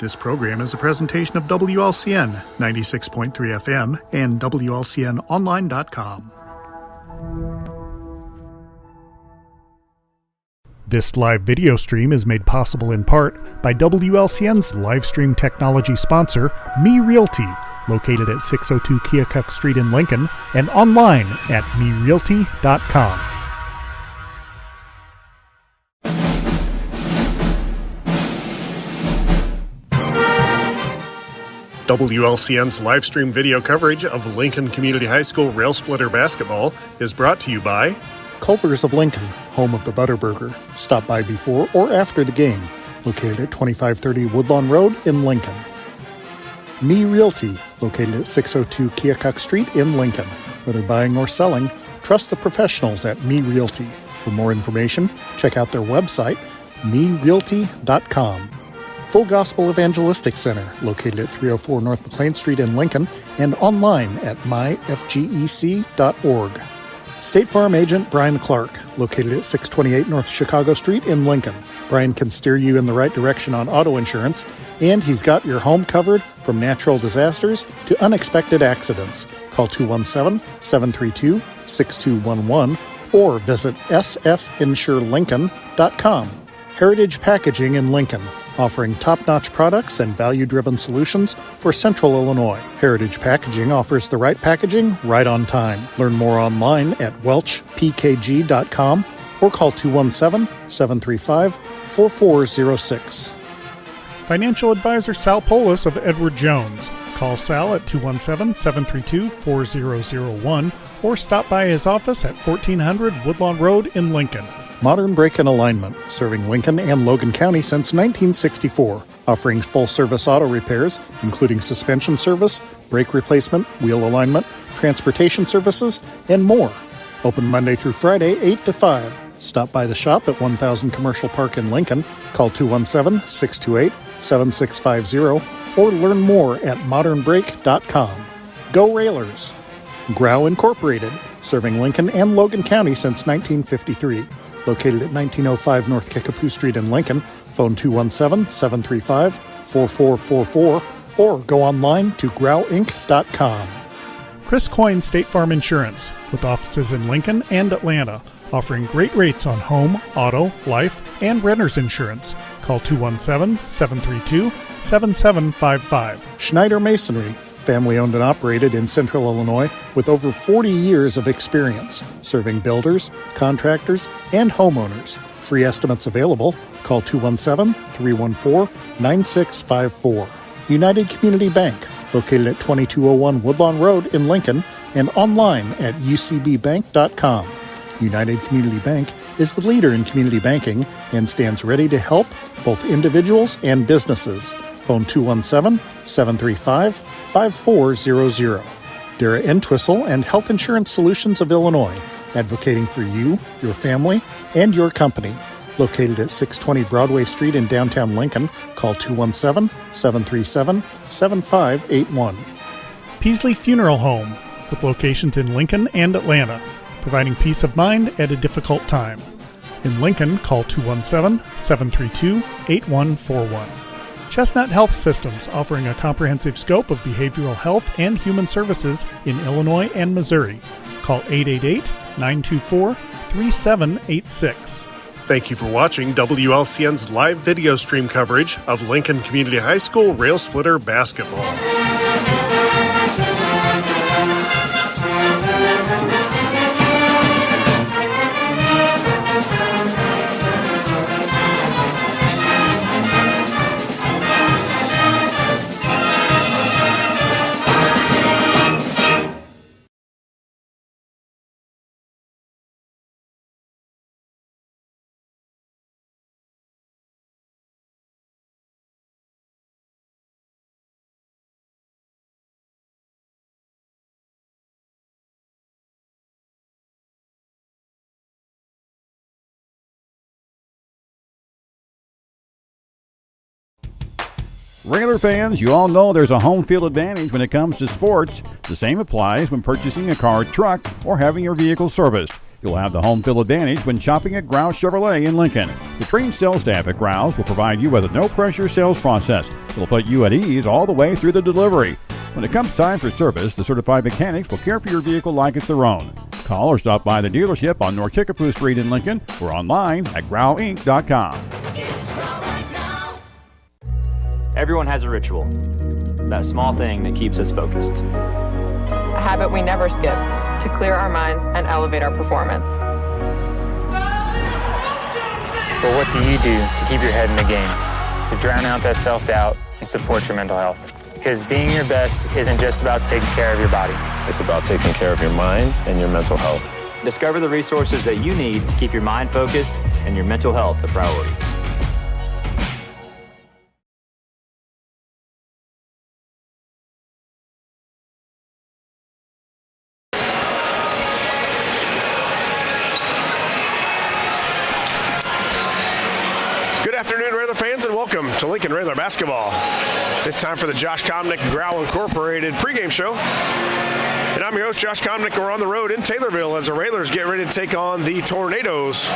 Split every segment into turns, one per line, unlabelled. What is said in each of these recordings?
This program is a presentation of WLCN 96.3 FM and WLCNonline.com. This live video stream is made possible in part by WLCN's live stream technology sponsor, Me Realty, located at 602 Keokuk Street in Lincoln, and online at merealty.com. WLCN's live stream video coverage of Lincoln Community High School Rail Splitter basketball is brought to you by Culver's of Lincoln, home of the Butterburger. Stop by before or after the game, located at 2530 Woodlawn Road in Lincoln. Me Realty, located at 602 Keokuk Street in Lincoln. Whether buying or selling, trust the professionals at Me Realty. For more information, check out their website, merealty.com. Full Gospel Evangelistic Center, located at 304 North McLean Street in Lincoln, and online at myfgec.org. State Farm Agent Brian Clark, located at 628 North Chicago Street in Lincoln. Brian can steer you in the right direction on auto insurance, and he's got your home covered from natural disasters to unexpected accidents. Call 217-732-6211 or visit sfinsurelincoln.com. Heritage Packaging in Lincoln, offering top-notch products and value-driven solutions for Central Illinois. Heritage Packaging offers the right packaging right on time. Learn more online at welchpkg.com or call 217-735-4406. Financial advisor Sal Polis of Edward Jones. Call Sal at 217-732-4001 or stop by his office at 1400 Woodlawn Road in Lincoln. Modern Brake and Alignment, serving Lincoln and Logan County since 1964, offering full-service auto repairs, including suspension service, brake replacement, wheel alignment, transportation services, and more. Open Monday through Friday, 8 to 5. Stop by the shop at 1000 Commercial Park in Lincoln. Call 217-628-7650 or learn more at modernbrake.com. Go Railers! Grau Incorporated, serving Lincoln and Logan County since 1953. Located at 1905 North Kickapoo Street in Lincoln. Phone 217-735-4444 or go online to grauinc.com. Chris Coyne State Farm Insurance, with offices in Lincoln and Atlanta, offering great rates on home, auto, life, and renter's insurance. Call 217-732-7755. Schneider Masonry, family owned and operated in Central Illinois with over 40 years of experience, serving builders, contractors, and homeowners. Free estimates available. Call 217-314-9654. United Community Bank, located at 2201 Woodlawn Road in Lincoln, and online at ucbbank.com. United Community Bank is the leader in community banking and stands ready to help both individuals and businesses. Phone 217-735-5400. Dara Entwistle and Health Insurance Solutions of Illinois, advocating for you, your family, and your company. Located at 620 Broadway Street in downtown Lincoln, call 217-737-7581. Peasley Funeral Home, with locations in Lincoln and Atlanta, providing peace of mind at a difficult time. In Lincoln, call 217-732-8141. Chestnut Health Systems, offering a comprehensive scope of behavioral health and human services in Illinois and Missouri. Call 888-924-3786. Thank you for watching WLCN's live video stream coverage of Lincoln Community High School Rail Splitter basketball.
Railer fans, you all know there's a home field advantage when it comes to sports. The same applies when purchasing a car, truck, or having your vehicle serviced. You'll have the home field advantage when shopping at Grouse Chevrolet in Lincoln. The trained sales staff at Grouse will provide you with a no-pressure sales process. It'll put you at ease all the way through the delivery. When it comes time for service, the certified mechanics will care for your vehicle like it's their own. Call or stop by the dealership on North Kickapoo Street in Lincoln or online at growinc.com.
Everyone has a ritual, that small thing that keeps us focused.
A habit we never skip to clear our minds and elevate our performance.
But what do you do to keep your head in the game, to drown out that self-doubt and support your mental health? Because being your best isn't just about taking care of your body.
It's about taking care of your mind and your mental health.
Discover the resources that you need to keep your mind focused and your mental health a priority.
Good afternoon, Railer fans, and welcome to Lincoln Railer Basketball. It's time for the Josh Comnick Growl Incorporated pregame show. And I'm your host, Josh Comnick. We're on the road in Taylorville as the Railers get ready to take on the Tornadoes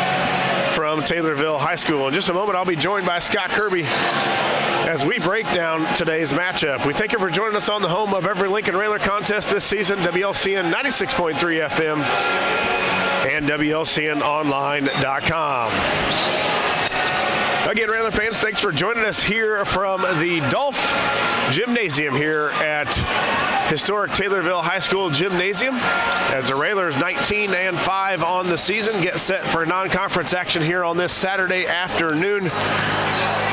from Taylorville High School. In just a moment, I'll be joined by Scott Kirby as we break down today's matchup. We thank you for joining us on the home of every Lincoln Railer contest this season, WLCN 96.3 FM and WLCNonline.com. Again, Railer fans, thanks for joining us here from the Dolph Gymnasium here at historic Taylorville High School Gymnasium as the Railers 19-5 on the season get set for non-conference action here on this Saturday afternoon,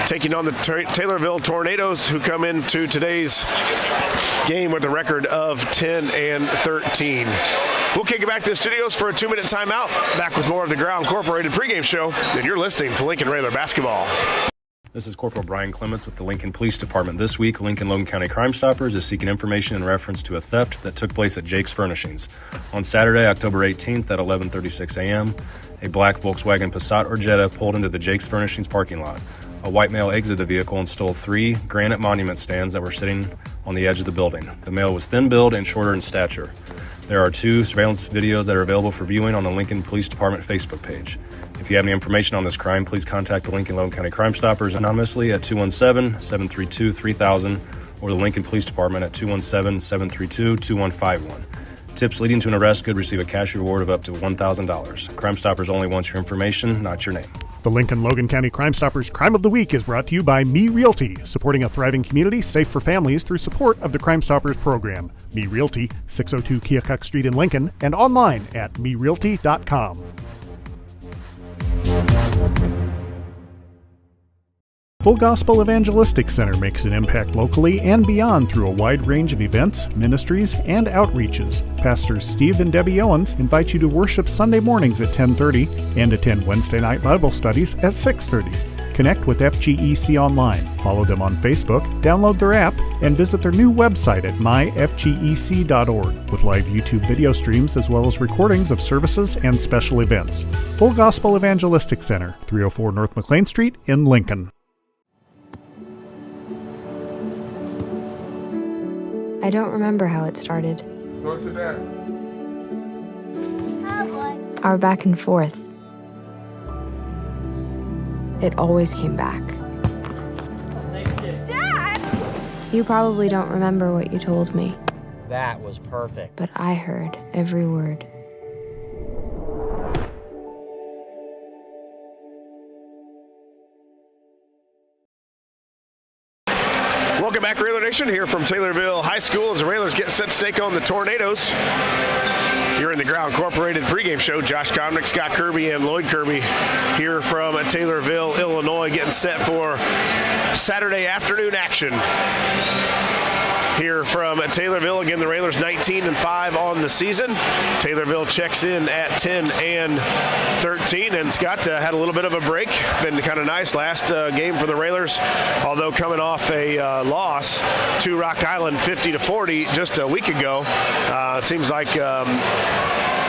taking on the Taylorville Tornadoes, who come into today's game with a record of 10-13. We'll kick it back to the studios for a 2-minute timeout. Back with more of the Growl Incorporated pregame show, and you're listening to Lincoln Railer Basketball.
This is Corporal Brian Clements with the Lincoln Police Department. This week, Lincoln Logan County Crime Stoppers is seeking information in reference to a theft that took place at Jake's Furnishings. On Saturday, October 18th at 11:36 a.m., a black Volkswagen Passat or Jetta pulled into the Jake's Furnishings parking lot. A white male exited the vehicle and stole 3 granite monument stands that were sitting on the edge of the building. The male was thin-built and shorter in stature. There are 2 surveillance videos that are available for viewing on the Lincoln Police Department Facebook page. If you have any information on this crime, please contact the Lincoln Logan County Crime Stoppers anonymously at 217-732-3000 or the Lincoln Police Department at 217-732-2151. Tips leading to an arrest could receive a cash reward of up to $1,000. Crime Stoppers only wants your information, not your name.
The Lincoln Logan County Crime Stoppers Crime of the Week is brought to you by Me Realty, supporting a thriving community safe for families through support of the Crime Stoppers program. Me Realty, 602 Keokuk Street in Lincoln, and online at merealty.com. Full Gospel Evangelistic Center makes an impact locally and beyond through a wide range of events, ministries, and outreaches. Pastors Steve and Debbie Owens invite you to worship Sunday mornings at 10:30 and attend Wednesday night Bible studies at 6:30. Connect with FGEC online, follow them on Facebook, download their app, and visit their new website at myfgec.org with live YouTube video streams as well as recordings of services and special events. Full Gospel Evangelistic Center, 304 North McLean Street in Lincoln.
I don't remember how it started.
Go to that.
Our back and forth. It always came back.
Dad!
You probably don't remember what you told me,
That was perfect.
but I heard every word.
Welcome back, Railer Nation, here from Taylorville High School as the Railers get set to take on the Tornadoes. Here in the Growl Incorporated pregame show, Josh Comnick, Scott Kirby, and Lloyd Kirby here from Taylorville, Illinois, getting set for Saturday afternoon action. Here from Taylorville, again, the Railers 19-5 on the season. Taylorville checks in at 10-13, and Scott had a little bit of a break. Been kind of nice last game for the Railers, although coming off a loss to Rock Island 50-40 just a week ago. Seems like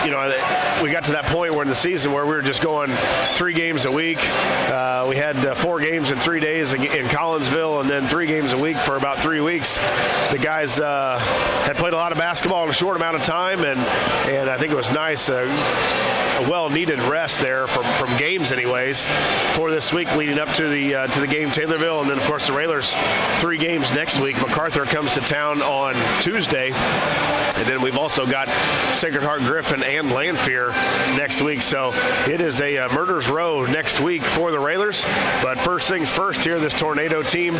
we got to that point where in the season where we were just going 3 games a week. We had 4 games in 3 days in Collinsville, and then 3 games a week for about 3 weeks. The guys had played a lot of basketball in a short amount of time, and I think it was nice. A well-needed rest there from games, anyways, for this week leading up to the game Taylorville, and then of course the Railers 3 games next week. MacArthur comes to town on Tuesday, and then we've also got Sacred Heart Griffin and Lanphier next week. So it is a murder's row next week for the Railers. But first things first here, this Tornado team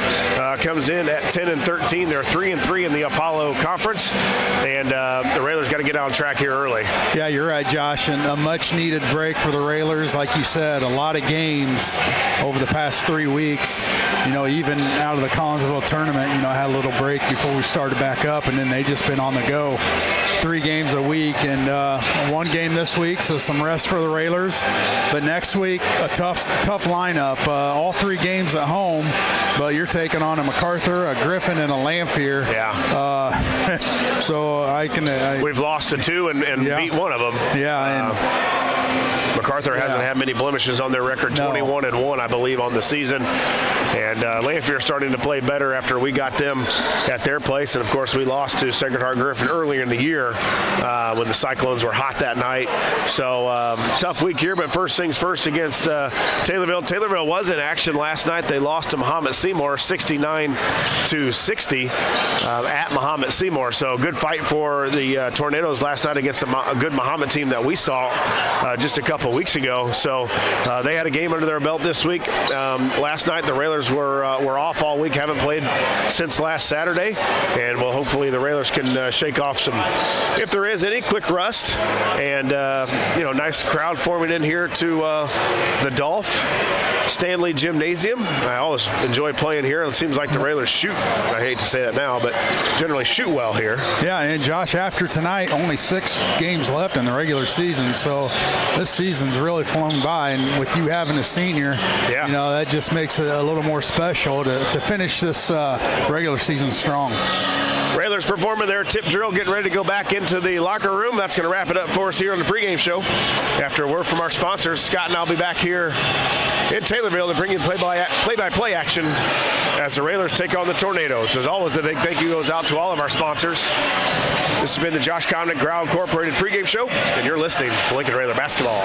comes in at 10-13. They're 3-3 in the Apollo Conference, and the Railers got to get on track here early.
Yeah, you're right, Josh, and a much-needed break for the Railers. Like you said, a lot of games over the past 3 weeks. Even out of the Collinsville tournament, had a little break before we started back up, and then they just been on the go 3 games a week, and 1 game this week, so some rest for the Railers. But next week, a tough lineup. All 3 games at home, but you're taking on a MacArthur, a Griffin, and a Lanphier.
Yeah.
So
we've lost to 2 and beat 1 of them.
Yeah, and
MacArthur hasn't had many blemishes on their record, 21-1, I believe, on the season. And Lanphier starting to play better after we got them at their place. And, of course, we lost to Sacred Heart Griffin earlier in the year when the Cyclones were hot that night. So, tough week here, but first things first against Taylorville. Taylorville was in action last night. They lost to Mahomet Seymour 69-60 at Mahomet Seymour. So, good fight for the Tornadoes last night against a good Mahomet team that we saw just a couple weeks ago. So, they had a game under their belt this week. Last night, the Railers were off all week, haven't played since last Saturday, and hopefully the Railers can shake off some, if there is any, quick rust. And nice crowd forming in here to the Dolph Stanley Gymnasium. I always enjoy playing here. It seems like the Railers shoot, I hate to say that now, but generally shoot well here.
Yeah, and Josh, after tonight, only 6 games left in the regular season, so this season's really flown by, and with you having a senior, that just makes it a little more special to finish this regular season strong.
Railers performing their tip drill, getting ready to go back into the locker room. That's going to wrap it up for us here on the pregame show. After a word from our sponsors, Scott and I'll be back here in Taylorville to bring you play-by-play action as the Railers take on the Tornadoes. As always, a big thank you goes out to all of our sponsors. This has been the Josh Comnick Ground Incorporated pregame show, and you're listening to Lincoln Railer Basketball.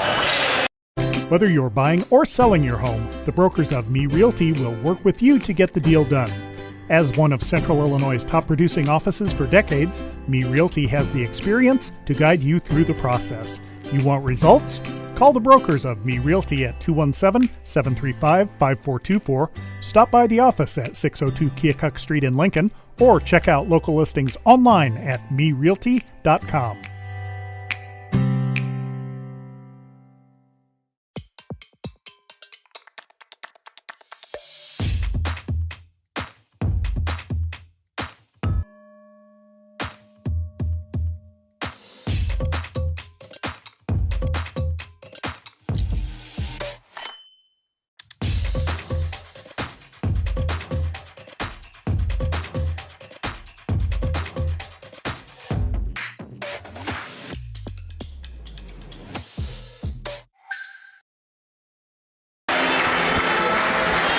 Whether you're buying or selling your home, the brokers of Me Realty will work with you to get the deal done. As one of Central Illinois' top producing offices for decades, Me Realty has the experience to guide you through the process. You want results? Call the brokers of Me Realty at 217-735-5424, stop by the office at 602 Keokuk Street in Lincoln, or check out local listings online at merealty.com.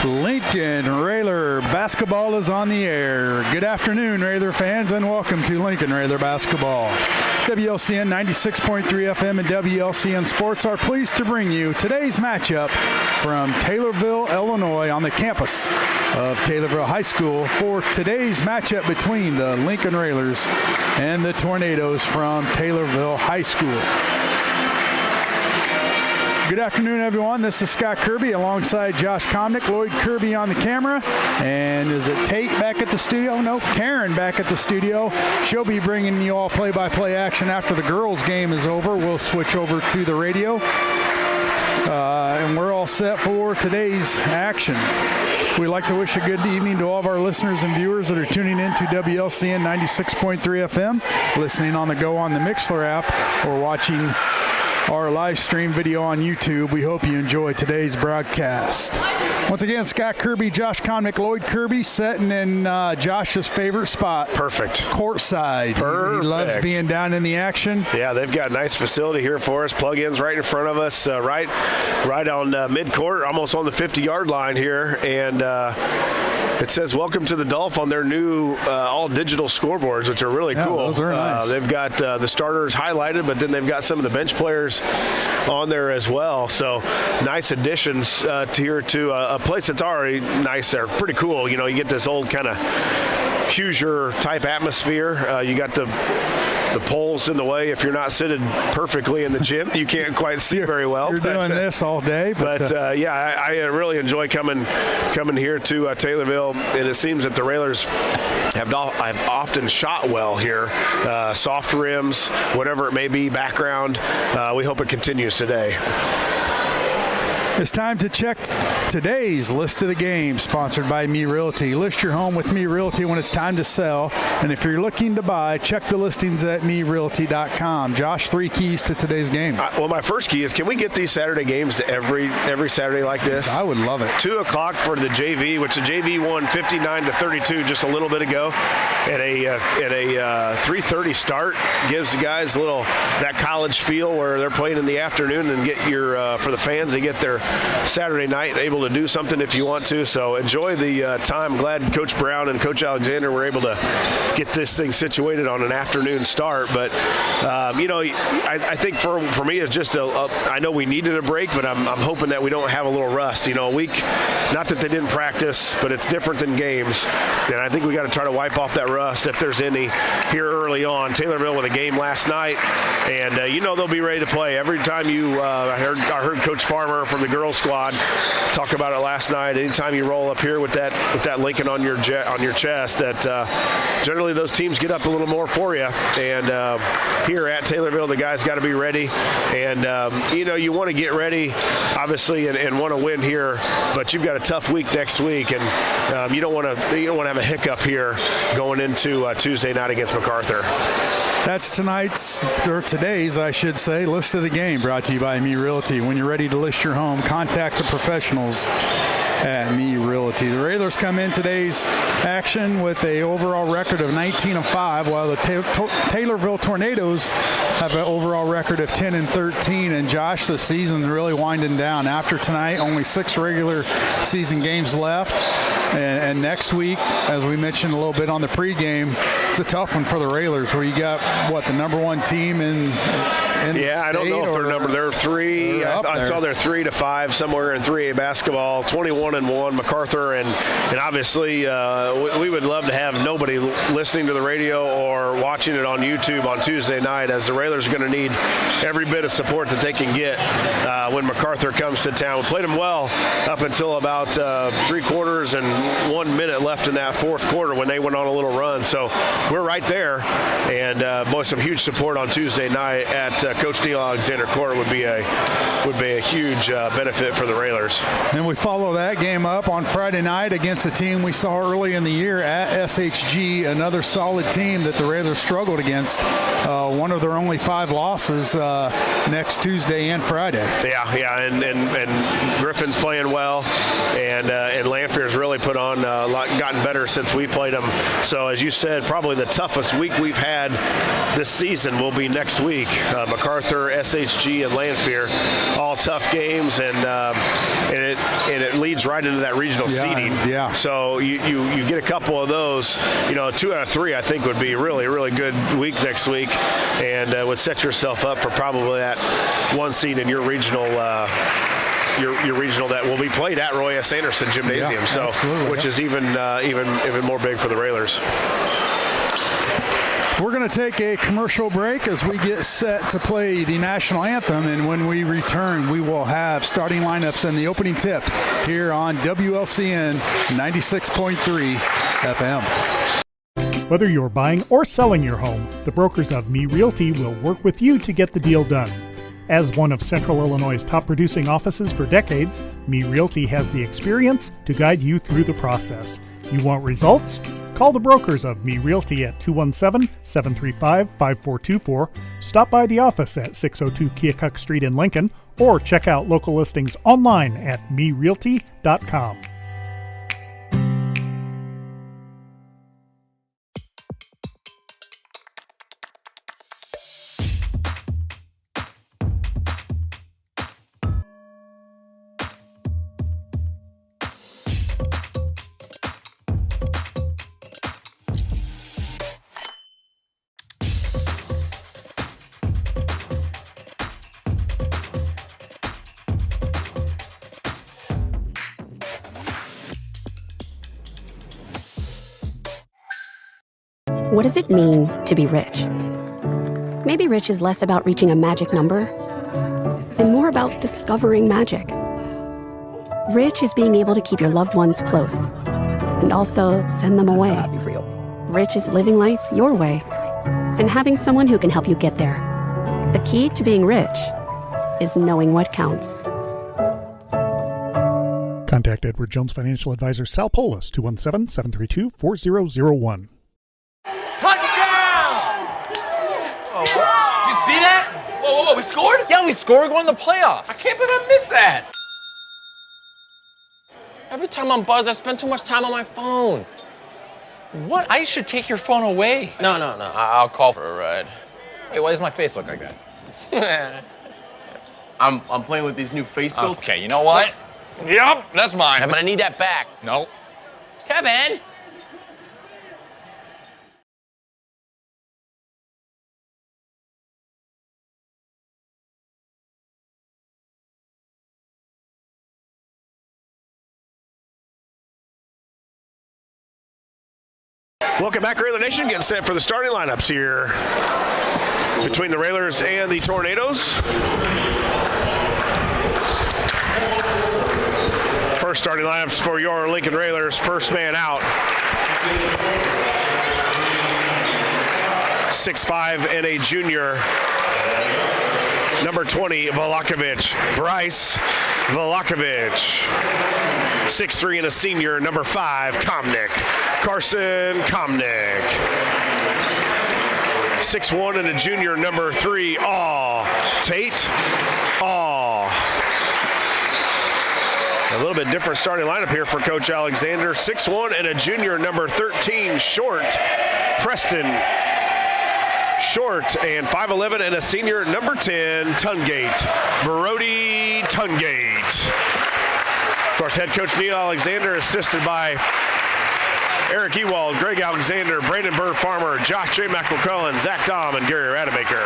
Lincoln Railer Basketball is on the air. Good afternoon, Railer fans, and welcome to Lincoln Railer Basketball. WLCN 96.3 FM and WLCN Sports are pleased to bring you today's matchup from Taylorville, Illinois, on the campus of Taylorville High School for today's matchup between the Lincoln Railers and the Tornadoes from Taylorville High School. Good afternoon, everyone. This is Scott Kirby alongside Josh Comnick, Lloyd Kirby on the camera. And is it Tate back at the studio? No, Karen back at the studio. She'll be bringing you all play-by-play action after the girls' game is over. We'll switch over to the radio. And we're all set for today's action. We'd like to wish a good evening to all of our listeners and viewers that are tuning in to WLCN 96.3 FM, listening on the go on the Mixler app, or watching our live stream video on YouTube. We hope you enjoy today's broadcast. Once again, Scott Kirby, Josh Connick, Lloyd Kirby sitting in Josh's favorite spot.
Perfect.
Courtside.
Perfect.
He loves being down in the action.
Yeah, they've got a nice facility here for us. Plug-ins right in front of us, right on mid-court, almost on the 50-yard line here. And it says welcome to the Dolph on their new all-digital scoreboards, which are really cool.
Those are nice.
They've got the starters highlighted, but then they've got some of the bench players on there as well. So nice additions here to a place that's already nice there. Pretty cool. You know, you get this old kind of Hoosier type atmosphere. You got the poles in the way. If you're not sitting perfectly in the gym, you can't quite see very well.
You're doing this all day.
But yeah, I really enjoy coming here to Taylorville, and it seems that the Railers have often shot well here. Soft rims, whatever it may be, background. We hope it continues today.
It's time to check today's list of the game, sponsored by Me Realty. List your home with Me Realty when it's time to sell. And if you're looking to buy, check the listings at merealty.com. Josh, 3 keys to today's game.
Well, my first key is, can we get these Saturday games to every Saturday like this?
I would love it.
2 o'clock for the JV, which the JV won 59-32 just a little bit ago. At a 3:30 start gives the guys a little that college feel where they're playing in the afternoon, and get your for the fans, they get their Saturday night able to do something if you want to. So enjoy the time. Glad Coach Brown and Coach Alexander were able to get this thing situated on an afternoon start. But you know, I think for me it's just I know we needed a break, but I'm hoping that we don't have a little rust. You know, a week, not that they didn't practice, but it's different than games, and I think we got to try to wipe off that rust if there's any here early on. Taylorville with a game last night, and you know they'll be ready to play. Every time you I heard Coach Farmer from the girls squad talk about it last night. Anytime you roll up here with that Lincoln on your chest, that generally those teams get up a little more for you. And here at Taylorville, the guys got to be ready. And you know, you want to get ready, obviously, and want to win here. But you've got a tough week next week, and you don't want to have a hiccup here going into Tuesday night against MacArthur.
That's today's, I should say, list of the game, brought to you by Me Realty. When you're ready to list your home, contact the professionals at Me Realty. The Railers come in today's action with an overall record of 19-5, while the Taylorville Tornadoes have an overall record of 10-13. And Josh, the season's really winding down. After tonight, only 6 regular season games left. And next week, as we mentioned a little bit on the pregame, it's a tough one for the Railers, where you got, the number 1 team in
yeah, I don't know if they're 3. I saw they're 3-5 somewhere in 3A basketball, 21-1 MacArthur, and obviously we would love to have nobody listening to the radio or watching it on YouTube on Tuesday night, as the Railers are going to need every bit of support that they can get when MacArthur comes to town. We played them well up until about 3 quarters and 1 minute left in that 4th quarter when they went on a little run. So we're right there, and boy, some huge support on Tuesday night at Coach Neil Alexander Court would be a huge benefit for the Railers.
And we follow that game up on Friday night against a team we saw early in the year at SHG, another solid team that the Railers struggled against. One of their only 5 losses next Tuesday and Friday.
Yeah, and Griffin's playing well, and Lanfear's really put on gotten better since we played them. So as you said, probably the toughest week we've had this season will be next week. MacArthur, SHG, and Lanphier, all tough games, and it leads right into that regional seeding.
Yeah.
So you get a couple of those, 2 out of 3 I think would be really, really good week next week, and would set yourself up for probably that 1 seed in your regional. Your regional that will be played at Roy S. Anderson Gymnasium, which is even more big for the Railers.
We're going to take a commercial break as we get set to play the national anthem, and when we return, we will have starting lineups and the opening tip here on WLCN 96.3 FM.
Whether you're buying or selling your home, the brokers of Me Realty will work with you to get the deal done. As one of Central Illinois' top producing offices for decades, Me Realty has the experience to guide you through the process. You want results? Call the brokers of Me Realty at 217-735-5424, stop by the office at 602 Keokuk Street in Lincoln, or check out local listings online at merealty.com.
What does it mean to be rich? Maybe rich is less about reaching a magic number and more about discovering magic. Rich is being able to keep your loved ones close and also send them away. Rich is living life your way and having someone who can help you get there. The key to being rich is knowing what counts.
Contact Edward Jones Financial Advisor Sal Polis, 217-732-4001.
Touchdown! Oh, did you see that? Whoa, we scored? Yeah, we scored. We're going to the playoffs. I can't believe I missed that. Every time I'm buzzed, I spend too much time on my phone. What? I should take your phone away. No. I'll call for a ride. Hey, why does my face look like that? I'm playing with these new face filters. Okay, you know what? Yep, that's mine. I'm gonna need that back. No. Kevin!
Welcome back, Railer Nation. Getting set for the starting lineups here between the Railers and the Tornadoes. First starting lineups for your Lincoln Railers. First man out. 6'5" and a junior. Number 20, Velakovic. Bryce Velakovic. 6'3" and a senior. Number 5, Komnick. Carson Komnick. 6'1" and a junior. Number 3, Tate. A little bit different starting lineup here for Coach Alexander. 6'1" and a junior, number 13, Short. Preston Short, and 5'11" and a senior, number 10, Tungate. Brody Tungate. Of course, head coach Neil Alexander, assisted by Eric Ewald, Greg Alexander, Brandon Burr Farmer, Josh J. McCullen, Zach Dahm, and Gary Rademacher.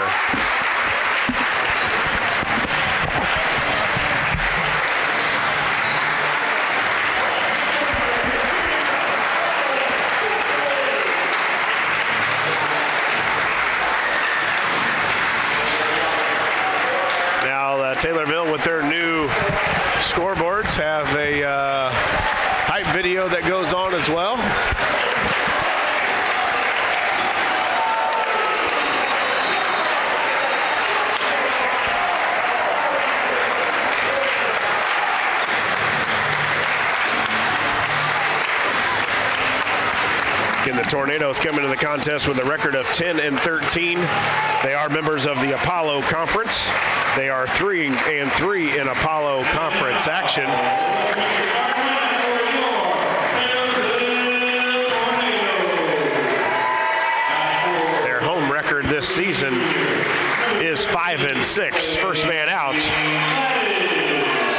Taylorville, with their new scoreboards, have a hype video that goes on as well. Again, the Tornadoes come into the contest with a record of 10-13. They are members of the Apollo Conference. They are 3-3 in Apollo Conference action. Their home record this season is 5-6. First man out,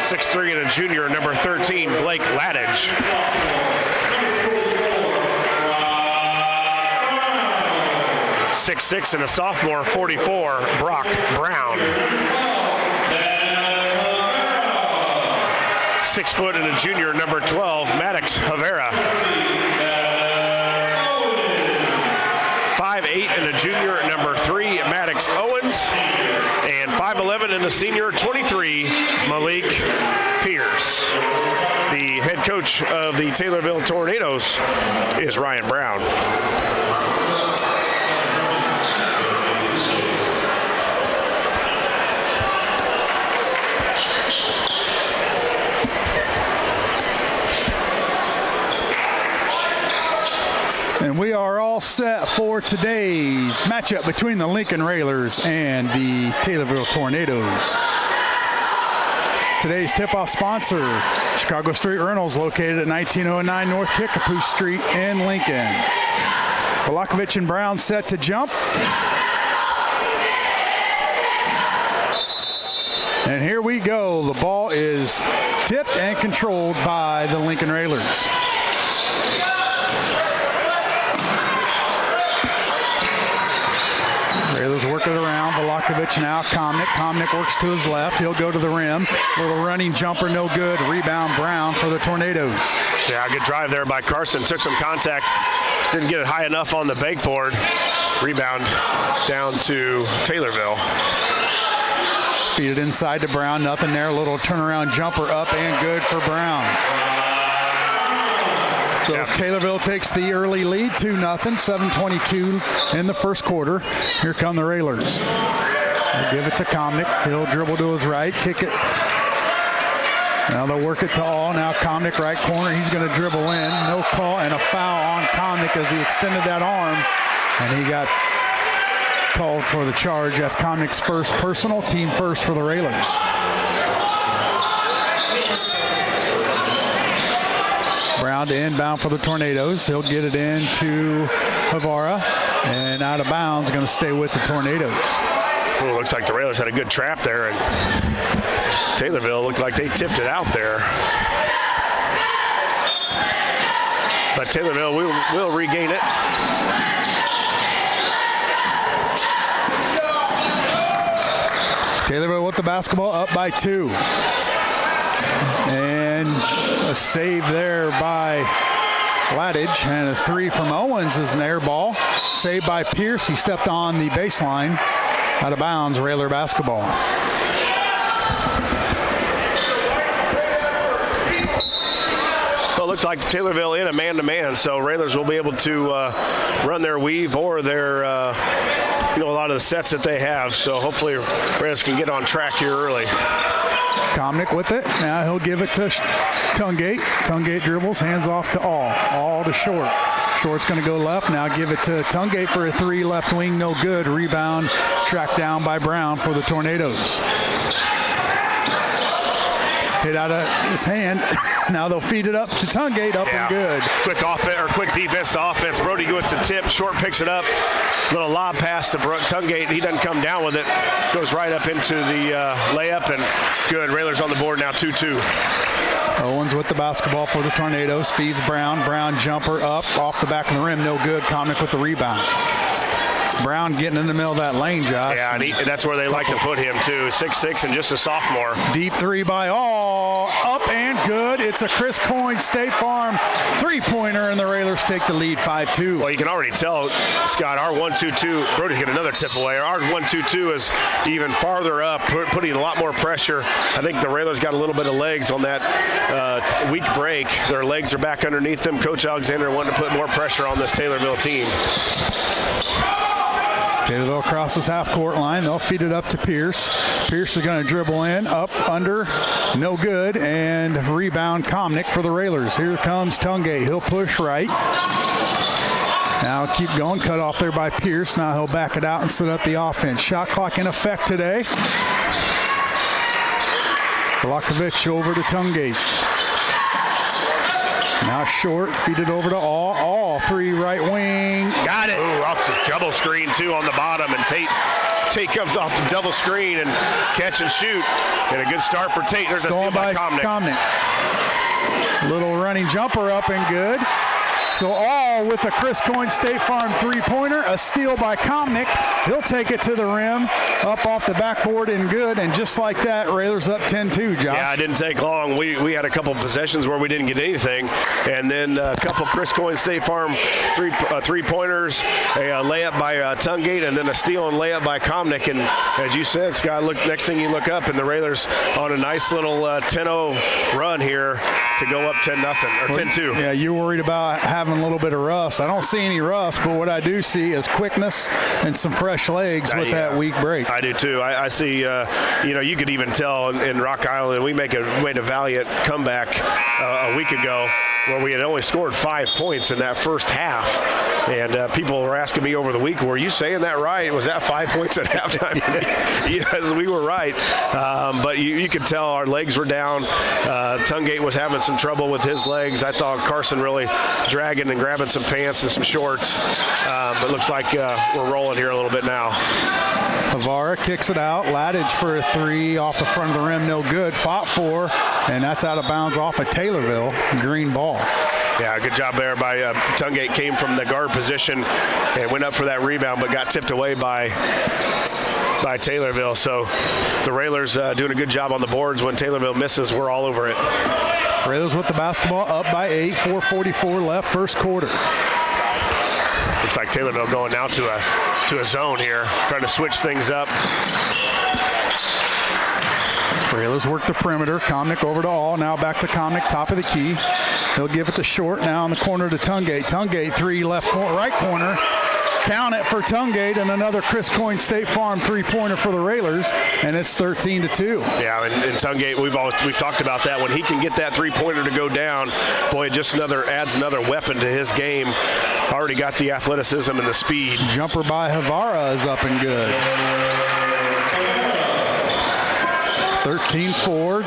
6'3" and a junior, number 13, Blake Ladage. 6'6" and a sophomore, 44, Brock Brown. 6 foot and a junior, number 12, Maddox Havera. 5'8" and a junior, number 3, Maddox Owens. And 5'11" and a senior, 23, Malik Pierce. The head coach of the Taylorville Tornadoes is Ryan Brown.
And we are all set for today's matchup between the Lincoln Railers and the Taylorville Tornadoes. Today's tip-off sponsor, Chicago Street Rentals, located at 1909 North Kickapoo Street in Lincoln. Volakovich and Brown set to jump. And here we go. The ball is tipped and controlled by the Lincoln Railers. Railers work it around. Volakovich now. Komnick works to his left. He'll go to the rim. Little running jumper, no good. Rebound Brown for the Tornadoes.
Yeah, good drive there by Carson. Took some contact. Didn't get it high enough on the bakeboard. Rebound down to Taylorville.
Feed it inside to Brown. Nothing there. A little turnaround jumper up and good for Brown. So Taylorville takes the early lead, 2-0, 7:22 in the first quarter. Here come the Railers. They'll give it to Komnick. He'll dribble to his right, kick it. Now they'll work it to All. Now Komnick, right corner. He's going to dribble in. No call and a foul on Komnick as he extended that arm. And he got called for the charge. That's Komnick's first personal, team first for the Railers. Brown to inbound for the Tornadoes. He'll get it into Havara, and out of bounds, going to stay with the Tornadoes.
Well, looks like the Railers had a good trap there, and Taylorville looked like they tipped it out there. But Taylorville will regain it.
Taylorville with the basketball, up by 2. And a save there by Ladage, and a 3 from Owens is an air ball. Saved by Pierce. He stepped on the baseline. Out of bounds, Railer basketball.
Well, it looks like Taylorville in a man-to-man, so Railers will be able to run their weave or their a lot of the sets that they have. So hopefully Railers can get on track here early.
Komnick with it. Now he'll give it to Tungate. Tungate dribbles, hands off to All. All to Short. Short's going to go left. Now give it to Tungate for a 3, left wing, no good. Rebound tracked down by Brown for the Tornadoes. Hit out of his hand. Now they'll feed it up to Tungate, up and good.
Quick offense or quick defense to offense. Brody gets a tip. Short picks it up. Little lob pass to Tungate. He doesn't come down with it. Goes right up into the layup, and good. Railers on the board now, 2-2.
Owens with the basketball for the Tornadoes. Feeds Brown. Brown jumper up off the back of the rim. No good. Komnick with the rebound. Brown getting in the middle of that lane, Josh.
Yeah, and that's where they like to put him, too. 6'6" and just a sophomore.
Deep 3 by All. Up and good. It's a Chris Coyne State Farm three-pointer, and the Railers take the lead 5-2.
Well, you can already tell, Scott, our 1-2-2, Brody's got another tip away. Our 1-2-2 is even farther up, putting a lot more pressure. I think the Railers got a little bit of legs on that weak break. Their legs are back underneath them. Coach Alexander wanted to put more pressure on this Taylorville team.
Taylorville crosses half-court line. They'll feed it up to Pierce. Pierce is going to dribble in, up, under, no good, and rebound Komnick for the Railers. Here comes Tungate. He'll push right. Now keep going. Cut off there by Pierce. Now he'll back it out and set up the offense. Shot clock in effect today. Volakovich over to Tungate. Now Short, feed it over to All. All 3 right wing.
Got it. Ooh, off the double screen, too, on the bottom. And Tate comes off the double screen and catch and shoot. And a good start for Tate. There's a steal by Komnick.
Little running jumper up and good. So All with a Chris Coyne State Farm three-pointer, a steal by Komnick. He'll take it to the rim, up off the backboard and good. And just like that, Railers up 10-2, Josh.
Yeah, it didn't take long. We had a couple possessions where we didn't get anything. And then a couple Chris Coyne State Farm three-pointers, a layup by Tungate, and then a steal and layup by Komnick. And as you said, Scott, next thing you look up, and the Railers on a nice little 10-0 run here to go up 10-0 or 10-2.
Yeah, you're worried about having a little bit of rust. I don't see any rust, but what I do see is quickness and some fresh legs with that weak break.
I do too. I see, you could even tell in Rock Island, we made a valiant comeback a week ago. where we had only scored 5 points in that first half. And people were asking me over the week, were you saying that right? Was that 5 points at halftime? Yes, we were right. But you could tell our legs were down. Tungate was having some trouble with his legs. I thought Carson really dragging and grabbing some pants and some shorts. But looks like we're rolling here a little bit now.
Havara kicks it out. Ladage for a 3 off the front of the rim, no good. Fought for, and that's out of bounds off of Taylorville. Green ball.
Yeah, good job there by Tungate. Came from the guard position and went up for that rebound, but got tipped away by Taylorville. So the Railers doing a good job on the boards. When Taylorville misses, we're all over it.
Railers with the basketball, up by 8, 4:44 left, first quarter.
Looks like Taylorville going now to a zone here, trying to switch things up.
Railers work the perimeter. Comnick over to All. Now back to Comnick, top of the key. He'll give it to Short. Now in the corner to Tungate. Tungate 3 left right corner. Count it for Tungate, and another Chris Coyne State Farm 3-pointer for the Railers, and it's 13-2.
Yeah, and Tungate, we've talked about that. When he can get that 3-pointer to go down, boy, it just adds another weapon to his game. Already got the athleticism and the speed.
Jumper by Havara is up and good. 13-4.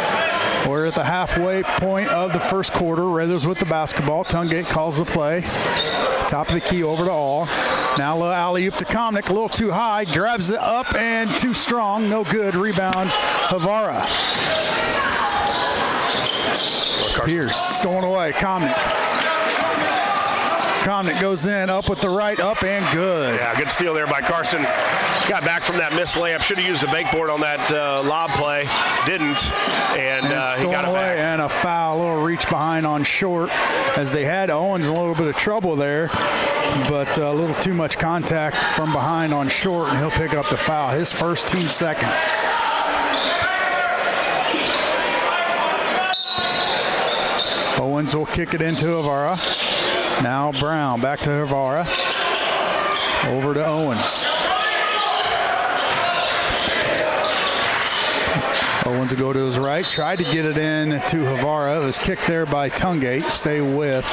We're at the halfway point of the first quarter. Railers with the basketball. Tungate calls the play. Top of the key over to All. Now a little alley-oop to Comnick. A little too high. Grabs it up and too strong. No good. Rebound, Havara. Pierce stolen away. Comnick. Comnick goes in, up with the right, up and good.
Yeah, good steal there by Carson. Got back from that missed layup. Should have used the bakeboard on that lob play. Didn't. And he got it
away
back.
And a foul. A little reach behind on Short, as they had Owens in a little bit of trouble there, but a little too much contact from behind on Short, and he'll pick up the foul. His first, team second. Owens will kick it into Havara. Now Brown back to Havara. Over to Owens. Owens will go to his right. Tried to get it in to Havara. It was kicked there by Tungate. Stay with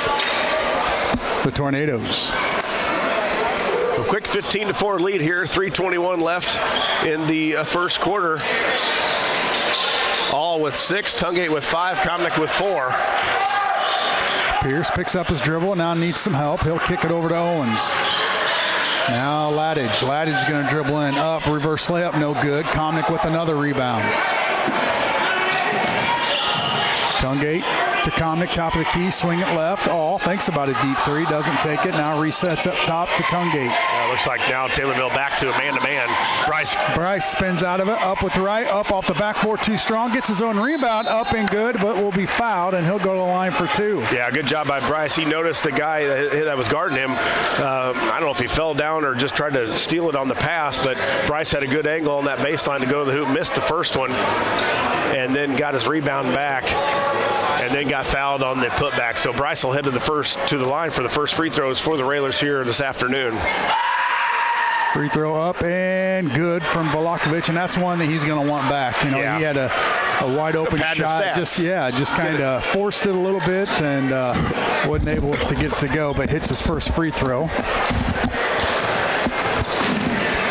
the Tornadoes.
A quick 15-4 lead here. 3:21 left in the first quarter. All with 6. Tungate with 5. Comnick with 4.
Pierce picks up his dribble, now needs some help. He'll kick it over to Owens. Now Ladage. Ladage is going to dribble in, up, reverse layup, no good. Comnick with another rebound. Tungate to Comnick, top of the key, swing it left. All thinks about a deep 3, doesn't take it. Now resets up top to Tungate.
Looks like now Taylorville back to a man-to-man.
Bryce spins out of it, up with the right, up off the backboard, too strong, gets his own rebound, up and good, but will be fouled, and he'll go to the line for 2.
Yeah, good job by Bryce. He noticed the guy that was guarding him. I don't know if he fell down or just tried to steal it on the pass, but Bryce had a good angle on that baseline to go to the hoop, missed the first one, and then got his rebound back, and then got fouled on the putback. So Bryce will head to the line for the first free throws for the Railers here this afternoon.
Free throw up and good from Volakovic, and that's one that he's going to want back. You know, He had a wide open shot. Just kind of forced it a little bit and wasn't able to get it to go, but hits his first free throw.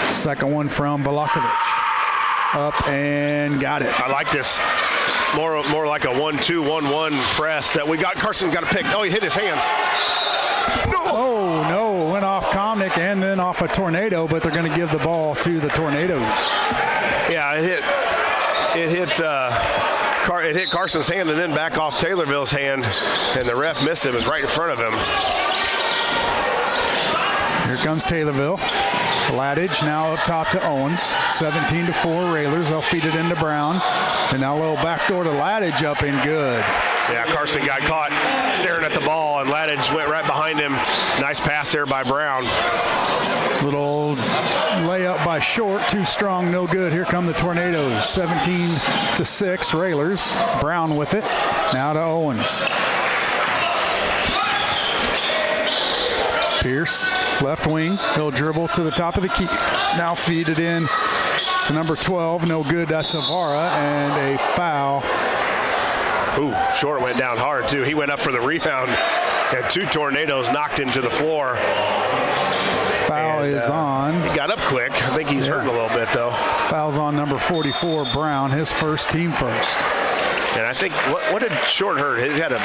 Second one from Volakovic. Up and got it.
I like this. More like a 1-2-1-1 press that we got. Carson got a pick. Oh, he hit his hands.
No, went off Comnick and then off a Tornado, but they're going to give the ball to the Tornadoes.
Yeah, it hit Carson's hand and then back off Taylorville's hand, and the ref missed it. It was right in front of him.
Here comes Taylorville. Ladage now up top to Owens. 17-4 Railers. They'll feed it into Brown. And now a little backdoor to Ladage, up and good.
Yeah, Carson got caught staring at the ball, and Ladage went right behind him. Nice pass there by Brown.
Little layup by Short, too strong, no good. Here come the Tornadoes. 17-6 Railers. Brown with it. Now to Owens. Pierce, left wing. He'll dribble to the top of the key. Now feed it in to number 12. No good. That's Havara, and a foul
Ooh, Short went down hard, too. He went up for the rebound, and 2 tornadoes knocked him to the floor.
Foul is on.
He got up quick. I think he's hurting a little bit, though.
Foul's on number 44, Brown, his first, team first.
And I think, what did Short hurt? He had a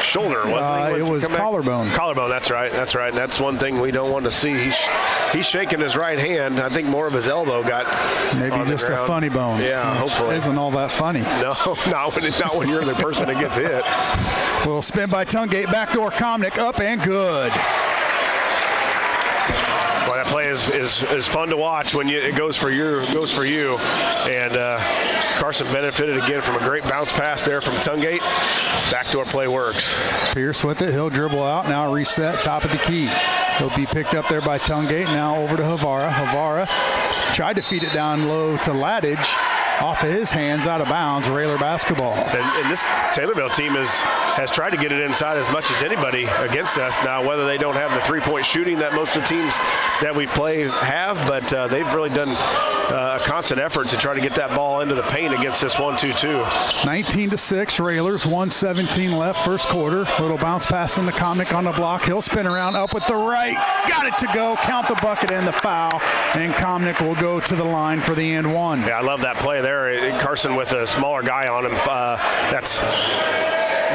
shoulder, wasn't he?
It was collarbone.
Collarbone, that's right. And that's one thing we don't want to see. He's shaking his right hand. I think more of his elbow got
maybe just a funny bone.
Yeah, hopefully.
Isn't all that funny.
No, not when you're the person that gets hit.
Well, spin by Tungate, backdoor Komnick, up and good.
Well, that play is fun to watch when it goes for you. And Carson benefited again from a great bounce pass there from Tungate. Backdoor play works.
Pierce with it. He'll dribble out. Now reset, top of the key. He'll be picked up there by Tungate. Now over to Havara. Havara tried to feed it down low to Ladage. Off of his hands, out of bounds, Railer basketball.
And this Taylorville team has tried to get it inside as much as anybody against us. Now, whether they don't have the three-point shooting that most of the teams that we play have, but they've really done a constant effort to try to get that ball into the paint against this 1-2-2.
19-6, Railers, 1:17 left, first quarter. Little bounce pass into Komnick on the block. He'll spin around, up with the right. Got it to go. Count the bucket and the foul. And Komnick will go to the line for the and one.
Yeah, I love that play there. Carson with a smaller guy on him. That's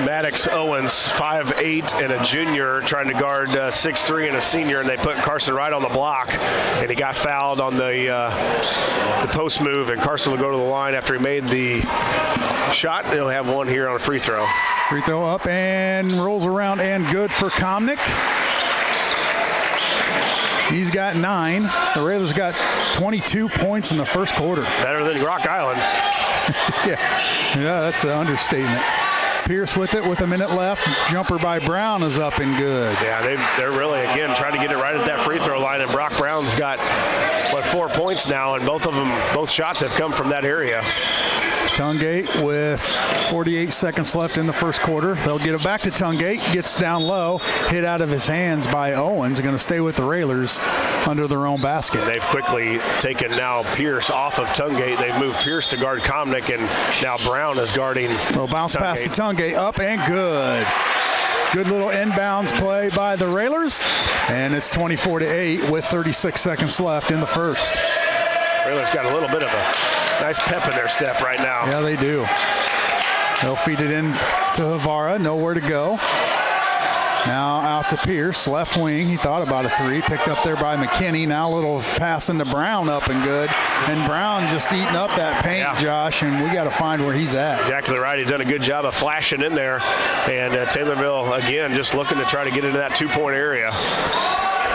Maddox Owens, 5'8", and a junior trying to guard 6'3", and a senior, and they put Carson right on the block, and he got fouled on the post move, and Carson will go to the line after he made the shot. He'll have one here on a free throw.
Free throw up and rolls around and good for Komnick. He's got 9. The Railers got 22 points in the first quarter.
Better than Rock Island.
yeah, that's an understatement. Pierce with it with a minute left. Jumper by Brown is up and good.
Yeah, they're really, again, trying to get it right at that free throw line, and Brock Brown's got, 4 points now, and both shots have come from that area.
Tungate with 48 seconds left in the first quarter. They'll get it back to Tungate. Gets down low. Hit out of his hands by Owens. Going to stay with the Railers under their own basket.
They've quickly taken now Pierce off of Tungate. They've moved Pierce to guard Komnick, and now Brown is guarding
Well, bounce pass to Tungate. Up and good. Good little inbounds play by the Railers. And it's 24-8 with 36 seconds left in the first.
Railers got a little bit of a nice pep in their step right now.
Yeah, they do. They'll feed it in to Havara, nowhere to go. Now out to Pierce, left wing. He thought about a 3, picked up there by McKinney. Now a little pass into Brown, up and good. And Brown just eating up that paint, Josh, and we got to find where he's at.
Exactly right. He's done a good job of flashing in there. And Taylorville, again, just looking to try to get into that 2-point area.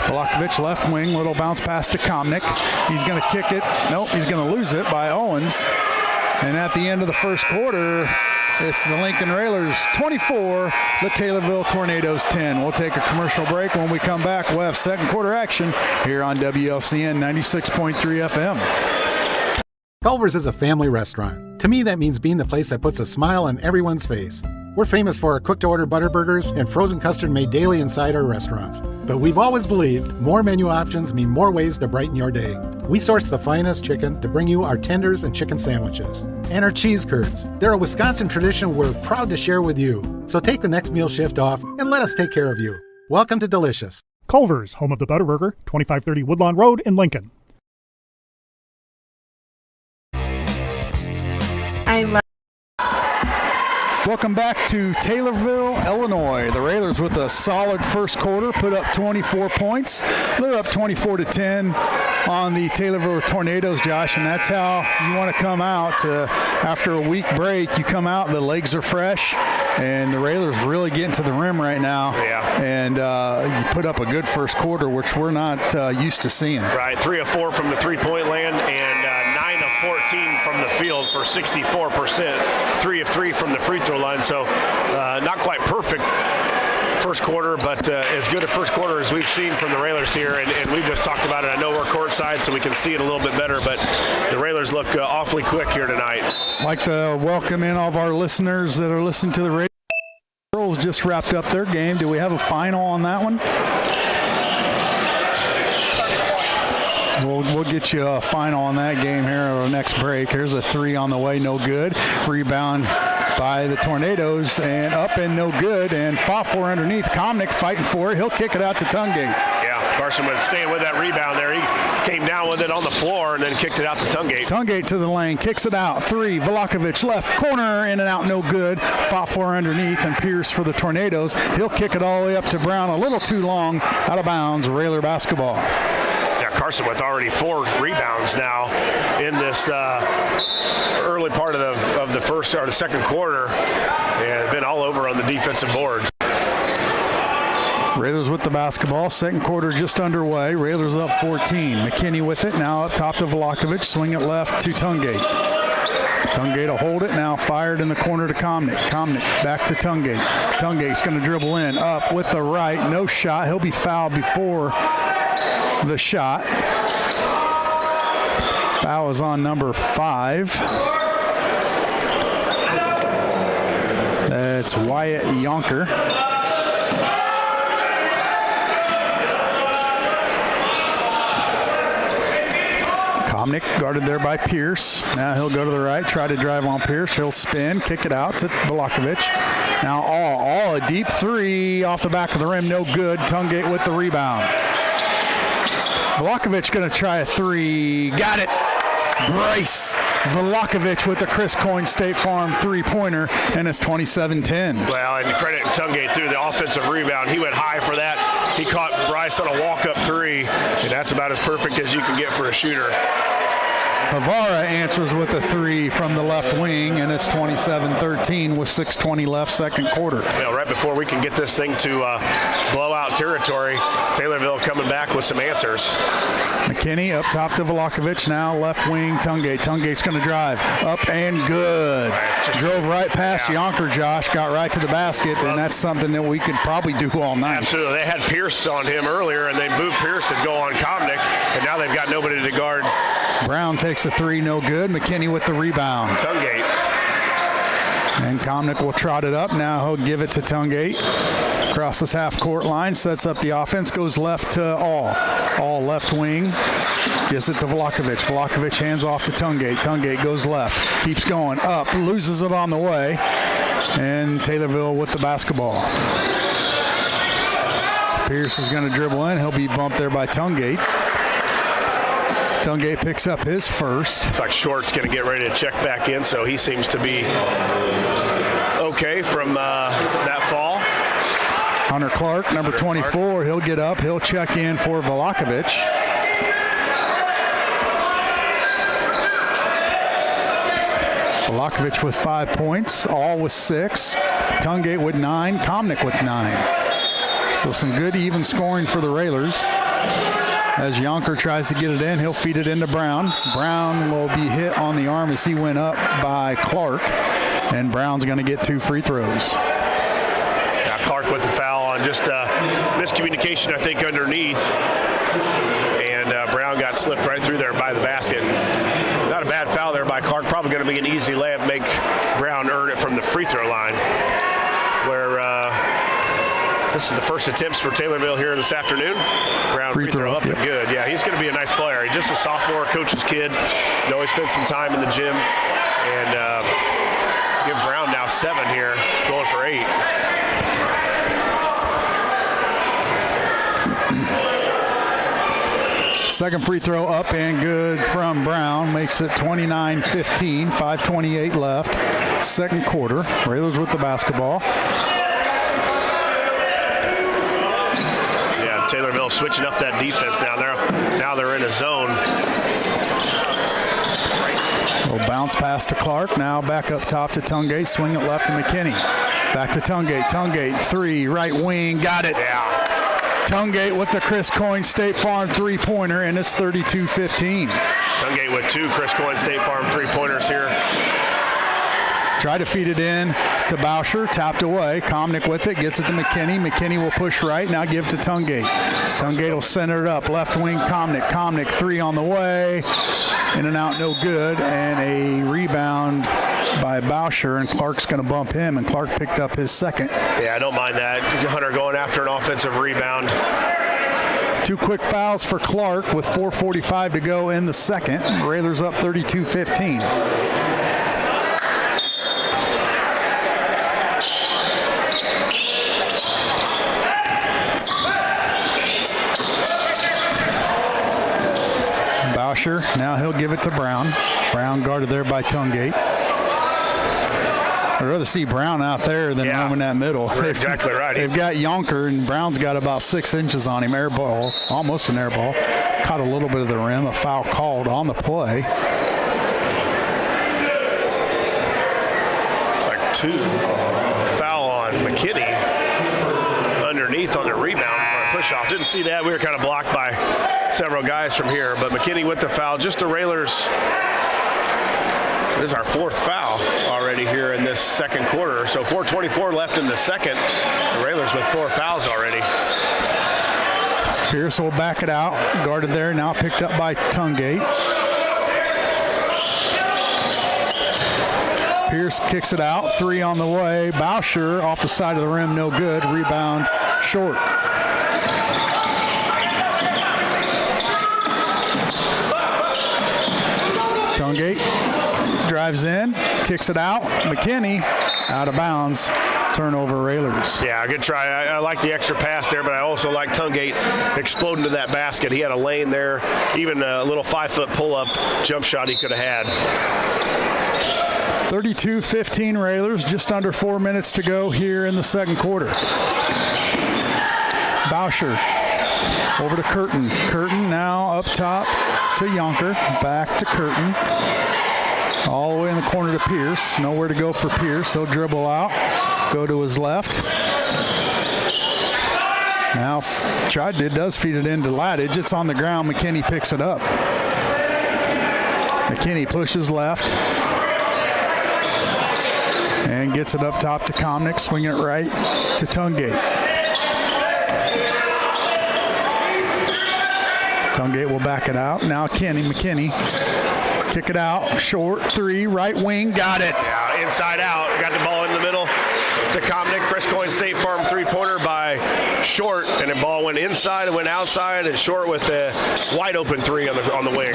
Balakovic left wing, little bounce pass to Komnick. He's going to kick it. Nope, he's going to lose it by Owens. And at the end of the first quarter, it's the Lincoln Railers 24, the Taylorville Tornadoes 10. We'll take a commercial break. When we come back, we'll have second quarter action here on WLCN 96.3 FM.
Culver's is a family restaurant. To me, that means being the place that puts a smile on everyone's face. We're famous for our cooked-to-order butter burgers and frozen custard made daily inside our restaurants. But we've always believed more menu options mean more ways to brighten your day. We source the finest chicken to bring you our tenders and chicken sandwiches. And our cheese curds. They're a Wisconsin tradition we're proud to share with you. So take the next meal shift off and let us take care of you. Welcome to Delicious.
Culver's, home of the Butterburger, 2530 Woodlawn Road in Lincoln.
Welcome back to Taylorville, Illinois. The Railers with a solid first quarter, put up 24 points. They're up 24-10 on the Taylorville Tornadoes, Josh, and that's how you want to come out. After a week break, you come out, the legs are fresh, and the Railers really getting to the rim right now.
Yeah.
And you put up a good first quarter, which we're not used to seeing.
Right, 3 of 4 from the three-point land, and 9 of 14 from the field for 64%. 3 of 3 from the free throw line, so not quite perfect first quarter, but as good a first quarter as we've seen from the Railers here, and we've just talked about it. I know we're courtside, so we can see it a little bit better, but the Railers look awfully quick here tonight.
I'd like to welcome in all of our listeners that are listening to the radio. The girls just wrapped up their game. Do we have a final on that one? We'll get you a final on that game here on our next break. Here's a 3 on the way, no good. Rebound by the Tornadoes, and up and no good, and fought for underneath. Komnick fighting for it. He'll kick it out to Tungate.
Yeah, Carson was staying with that rebound there. He came down with it on the floor and then kicked it out to Tungate.
Tungate to the lane, kicks it out. 3, Vlahovic left corner, in and out, no good. Fought for underneath, and Pierce for the Tornadoes. He'll kick it all the way up to Brown, a little too long, out of bounds. Railer basketball.
Yeah, Carson with already 4 rebounds now in this early part of the first or the second quarter, and been all over on the defensive boards.
Railers with the basketball. Second quarter just underway. Railers up 14. McKinney with it. Now up top to Vlahovic. Swing it left to Tungate. Tungate will hold it. Now fired in the corner to Komnick. Komnick back to Tungate. Tungate's going to dribble in. Up with the right. No shot. He'll be fouled before the shot. Foul is on number 5. That's Wyatt Yonker. Komnick guarded there by Pierce. Now he'll go to the right, try to drive on Pierce. He'll spin, kick it out to Vlahovic. Now all a deep 3 off the back of the rim, no good. Tungate with the rebound. Vlahovic going to try a 3. Got it. Bryce Vlahovic with the Chris Coyne State Farm 3-pointer, and it's 27-10.
Well, and credit Tungate through the offensive rebound. He went high for that. He caught Bryce on a walk-up 3, and that's about as perfect as you can get for a shooter.
Havara answers with a 3 from the left wing, and it's 27-13 with 6:20 left, second quarter.
Well, right before we can get this thing to blowout territory, Taylorville coming back with some answers.
McKinney up top to Vlahovic, now left wing Tungate. Tungate's going to drive up and good. Drove right past Yonker, Josh, got right to the basket, and that's something that we could probably do all night.
Absolutely. They had Pierce on him earlier, and they moved Pierce to go on Komnick, and now they've got nobody to guard.
Brown takes a 3, no good. McKinney with the rebound.
Tungate.
And Komnick will trot it up. Now he'll give it to Tungate. Crosses half-court line, sets up the offense, goes left to All. All left wing, gives it to Vlahovic. Vlahovic hands off to Tungate. Tungate goes left, keeps going up, loses it on the way, and Taylorville with the basketball. Pierce is going to dribble in. He'll be bumped there by Tungate. Tungate picks up his first.
Looks like Short's going to get ready to check back in, so he seems to be okay from that fall.
Hunter Clark, number 24, he'll get up. He'll check in for Vlahovic. Vlahovic with 5 points, All with 6. Tungate with 9, Komnick with 9. So some good even scoring for the Railers. As Yonker tries to get it in, he'll feed it into Brown. Brown will be hit on the arm as he went up by Clark, and Brown's going to get 2 free throws.
Now Clark with the foul on just miscommunication, I think, underneath, and Brown got slipped right through there by the basket. Not a bad foul there by Clark. Probably going to be an easy layup, make Brown earn it from the free throw line, where this is the first attempts for Taylorville here this afternoon. Brown free throw up and good. Yeah, he's going to be a nice player. He's just a sophomore, coach's kid. You know, he spent some time in the gym. And give Brown now 7 here, going for 8.
Second free throw up and good from Brown. Makes it 29-15, 5:28 left. Second quarter. Railers with the basketball.
Taylorville switching up that defense now. Now they're in a zone.
Little bounce pass to Clark. Now back up top to Tungate. Swing it left to McKinney. Back to Tungate. Tungate 3, right wing. Got it.
Yeah.
Tungate with the Chris Coyne State Farm 3-pointer, and it's 32-15.
Tungate with 2 Chris Coyne State Farm 3-pointers here.
Try to feed it in to Bauscher, tapped away. Komnick with it, gets it to McKinney. McKinney will push right, now give it to Tungate. Tungate will center it up, left wing Komnick. Komnick 3 on the way, in and out, no good, and a rebound by Bauscher, and Clark's going to bump him, and Clark picked up his second.
Yeah, I don't mind that. Hunter going after an offensive rebound.
2 quick fouls for Clark with 4:45 to go in the second. Railers up 32-15. Bauscher. Now he'll give it to Brown. Brown guarded there by Tungate. I'd rather see Brown out there than roaming that middle.
You're exactly right.
They've got Yonker, and Brown's got about 6 inches on him. Air ball, almost an air ball. Caught a little bit of the rim. A foul called on the play.
It's like 2 foul on McKinney underneath on the rebound for a push-off. Didn't see that. We were kind of blocked by several guys from here, but McKinney with the foul. Just the Railers. This is our 4th foul already here in this second quarter. So 4:24 left in the second. The Railers with 4 fouls already.
Pierce will back it out. Guarded there, now picked up by Tungate. Pierce kicks it out. 3 on the way. Bauscher off the side of the rim, no good. Rebound short. Tungate drives in, kicks it out. McKinney out of bounds. Turnover Railers.
Yeah, good try. I like the extra pass there, but I also like Tungate exploding to that basket. He had a lane there, even a little 5-foot pull-up jump shot he could have had.
32-15 Railers, just under 4 minutes to go here in the second quarter. Bauscher over to Curtin. Curtin now up top to Yonker. Back to Curtin. All the way in the corner to Pierce. Nowhere to go for Pierce. He'll dribble out. Go to his left. Now it does feed it into Ladage. It's on the ground. McKinney picks it up. McKinney pushes left. And gets it up top to Komnick. Swinging it right to Tungate. Tungate will back it out. Now McKinney. Kick it out. Short 3. Right wing. Got it.
Yeah, inside out. Got the ball in the middle to Komnick. Chris Coyne State Farm 3-pointer by Short. And the ball went inside and went outside. And Short with a wide open 3 on the wing.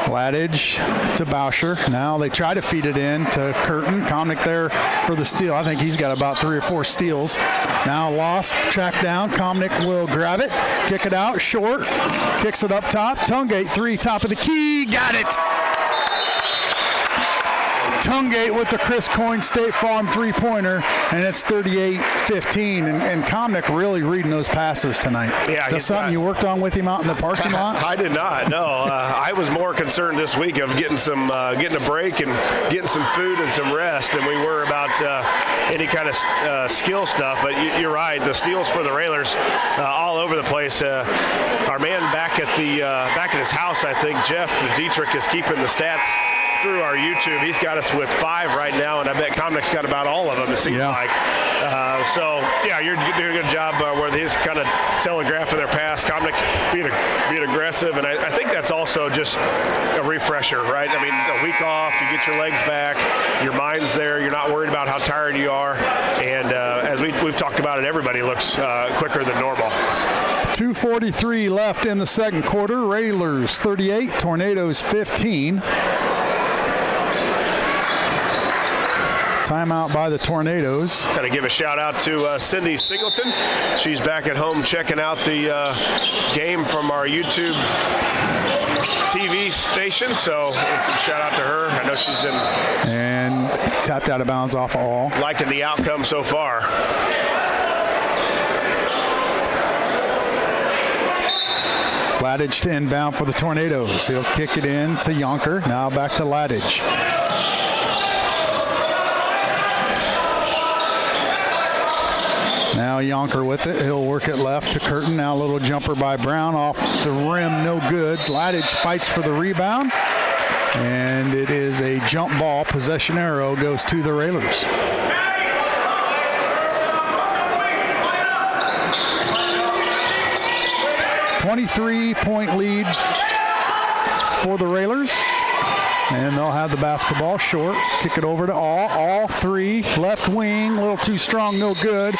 Ladage to Bauscher. Now they try to feed it in to Curtin. Komnick there for the steal. I think he's got about 3 or 4 steals. Now lost, tracked down. Komnick will grab it, kick it out, Short, kicks it up top. Tungate 3, top of the key, got it. Tungate with the Chris Coyne State Farm 3-pointer, and it's 38-15. And Komnick really reading those passes tonight.
Yeah,
that's something you worked on with him out in the parking lot?
I did not. No, I was more concerned this week of getting a break and getting some food and some rest than we were about any kind of skill stuff. But you're right. The steals for the Railers all over the place. Our man back at his house, I think, Jeff Dietrich, is keeping the stats through our YouTube. He's got us with 5 right now, and I bet Komnick's got about all of them, it seems like. So, you're doing a good job where he's kind of telegraphing their pass. Komnick being aggressive, and I think that's also just a refresher, right? I mean, a week off, you get your legs back, your mind's there, you're not worried about how tired you are, and as we've talked about it, everybody looks quicker than normal.
2:43 left in the second quarter. Railers 38, Tornadoes 15. Timeout by the Tornadoes.
Got to give a shout out to Cindy Singleton. She's back at home checking out the game from our YouTube TV station. So shout out to her. I know she's in.
And tapped out of bounds off of all.
Liking the outcome so far.
Ladage to inbound for the Tornadoes. He'll kick it in to Yonker. Now back to Ladage. Now Yonker with it. He'll work it left to Curtin. Now a little jumper by Brown off the rim. No good. Ladage fights for the rebound. And it is a jump ball. Possession arrow goes to the Railers. .3 lead for the Railers. And they'll have the basketball. Short. Kick it over to All 3. Left wing. A little too strong. No good.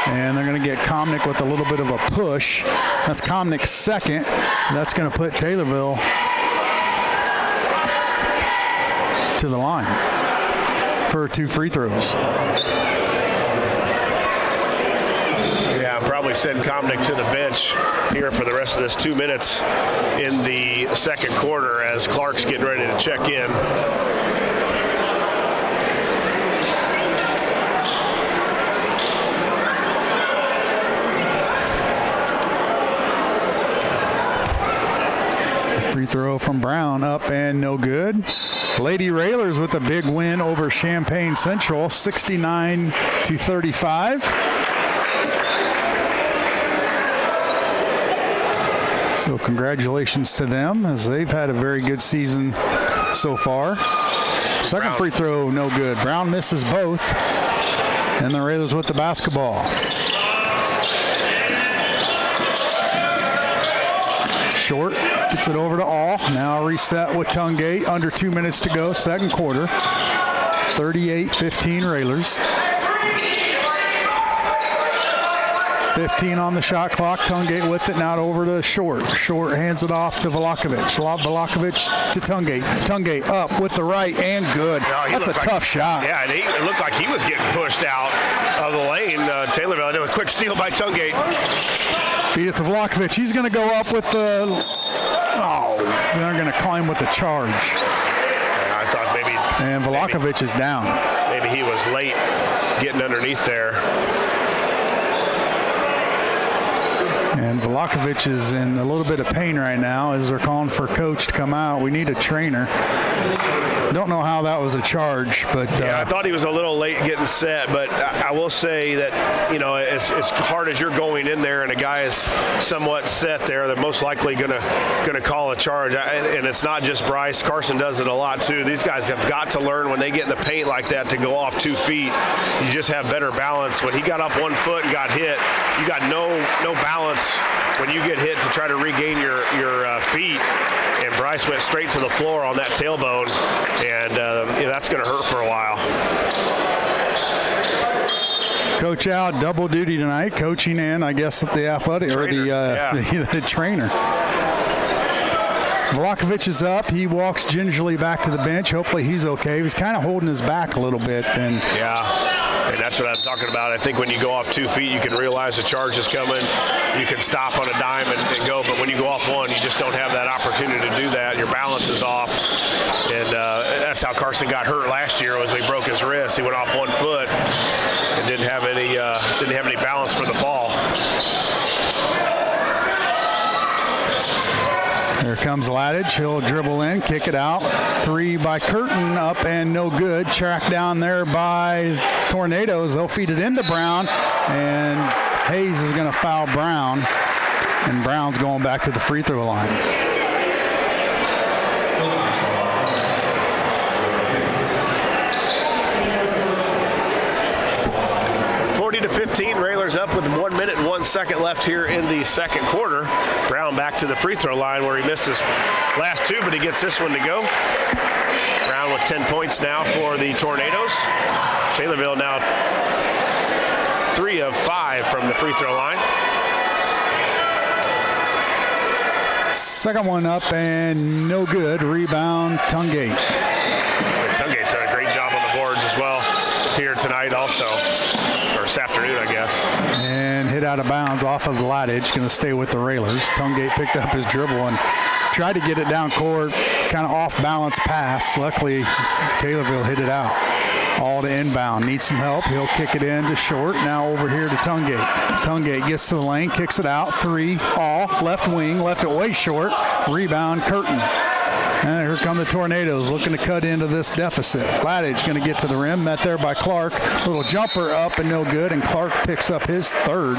And they're going to get Komnick with a little bit of a push. That's Komnick's second. That's going to put Taylorville to the line for 2 free throws.
Yeah, probably send Komnick to the bench here for the rest of this 2 minutes in the second quarter as Clark's getting ready to check in.
Free throw from Brown, up and no good. Lady Railers with a big win over Champaign Central, 69-35. So congratulations to them, as they've had a very good season so far. Second free throw, no good. Brown misses both, and the Railers with the basketball. Short gets it over to All. Now reset with Tungate. Under 2 minutes to go, second quarter. 38-15 Railers. 15 on the shot clock. Tungate with it. Now over to Short. Short hands it off to Velakovic. Velakovic to Tungate. Tungate up with the right and good. That's a tough shot.
Yeah, and it looked like he was getting pushed out of the lane. Taylorville did a quick steal by Tungate.
Feed it to Velakovic. He's going to go up with the... Oh, they're going to climb with the charge.
I thought maybe...
And Velakovic is down.
Maybe he was late getting underneath there.
And Velakovic is in a little bit of pain right now as they're calling for coach to come out. We need a trainer. Don't know how that was a charge, but...
yeah, I thought he was a little late getting set, but I will say that, you know, as hard as you're going in there and a guy is somewhat set there, they're most likely gonna call a charge. And it's not just Bryce. Carson does it a lot, too. These guys have got to learn when they get in the paint like that to go off 2 feet. You just have better balance. When he got up 1 foot and got hit, you got no balance when you get hit to try to regain your feet. And Bryce went straight to the floor on that tailbone, and you know, that's going to hurt for a while.
Coach out, double duty tonight, coaching and I guess the athletic or the trainer. Velakovic is up. He walks gingerly back to the bench. Hopefully he's okay. He's kind of holding his back a little bit. And
and that's what I'm talking about. I think when you go off 2 feet, you can realize the charge is coming. You can stop on a dime and go, but when you go off one, you just don't have that opportunity to do that. Your balance is off, and that's how Carson got hurt last year. Was he broke his wrist? He went off 1 foot and didn't have any balance for the fall.
Here comes Ladage. He'll dribble in, kick it out. Three by Curtin, up and no good. Tracked down there by Tornadoes. They'll feed it into Brown, and Hayes is going to foul Brown, and Brown's going back to the free throw line.
To 15, Railers up with 1 minute and 1 second left here in the second quarter. Brown back to the free throw line where he missed his last two, but he gets this one to go. Brown with 10 points now for the Tornadoes. Taylorville now 3 of 5 from the free throw line.
Second one up and no good. Rebound, Tungate.
Tungate's done a great job on the boards as well here tonight also. This afternoon, I guess.
And hit out of bounds off of Ladage. Going to stay with the Railers. Tungate picked up his dribble and tried to get it down court. Kind of off balance pass. Luckily, Taylorville hit it out. All to inbound. Needs some help. He'll kick it in to Short. Now over here to Tungate. Tungate gets to the lane, kicks it out. 3, all. Left wing, left it way short. Rebound, Curtin. And here come the Tornadoes looking to cut into this deficit. Ladage going to get to the rim, met there by Clark. Little jumper up and no good, and Clark picks up his third.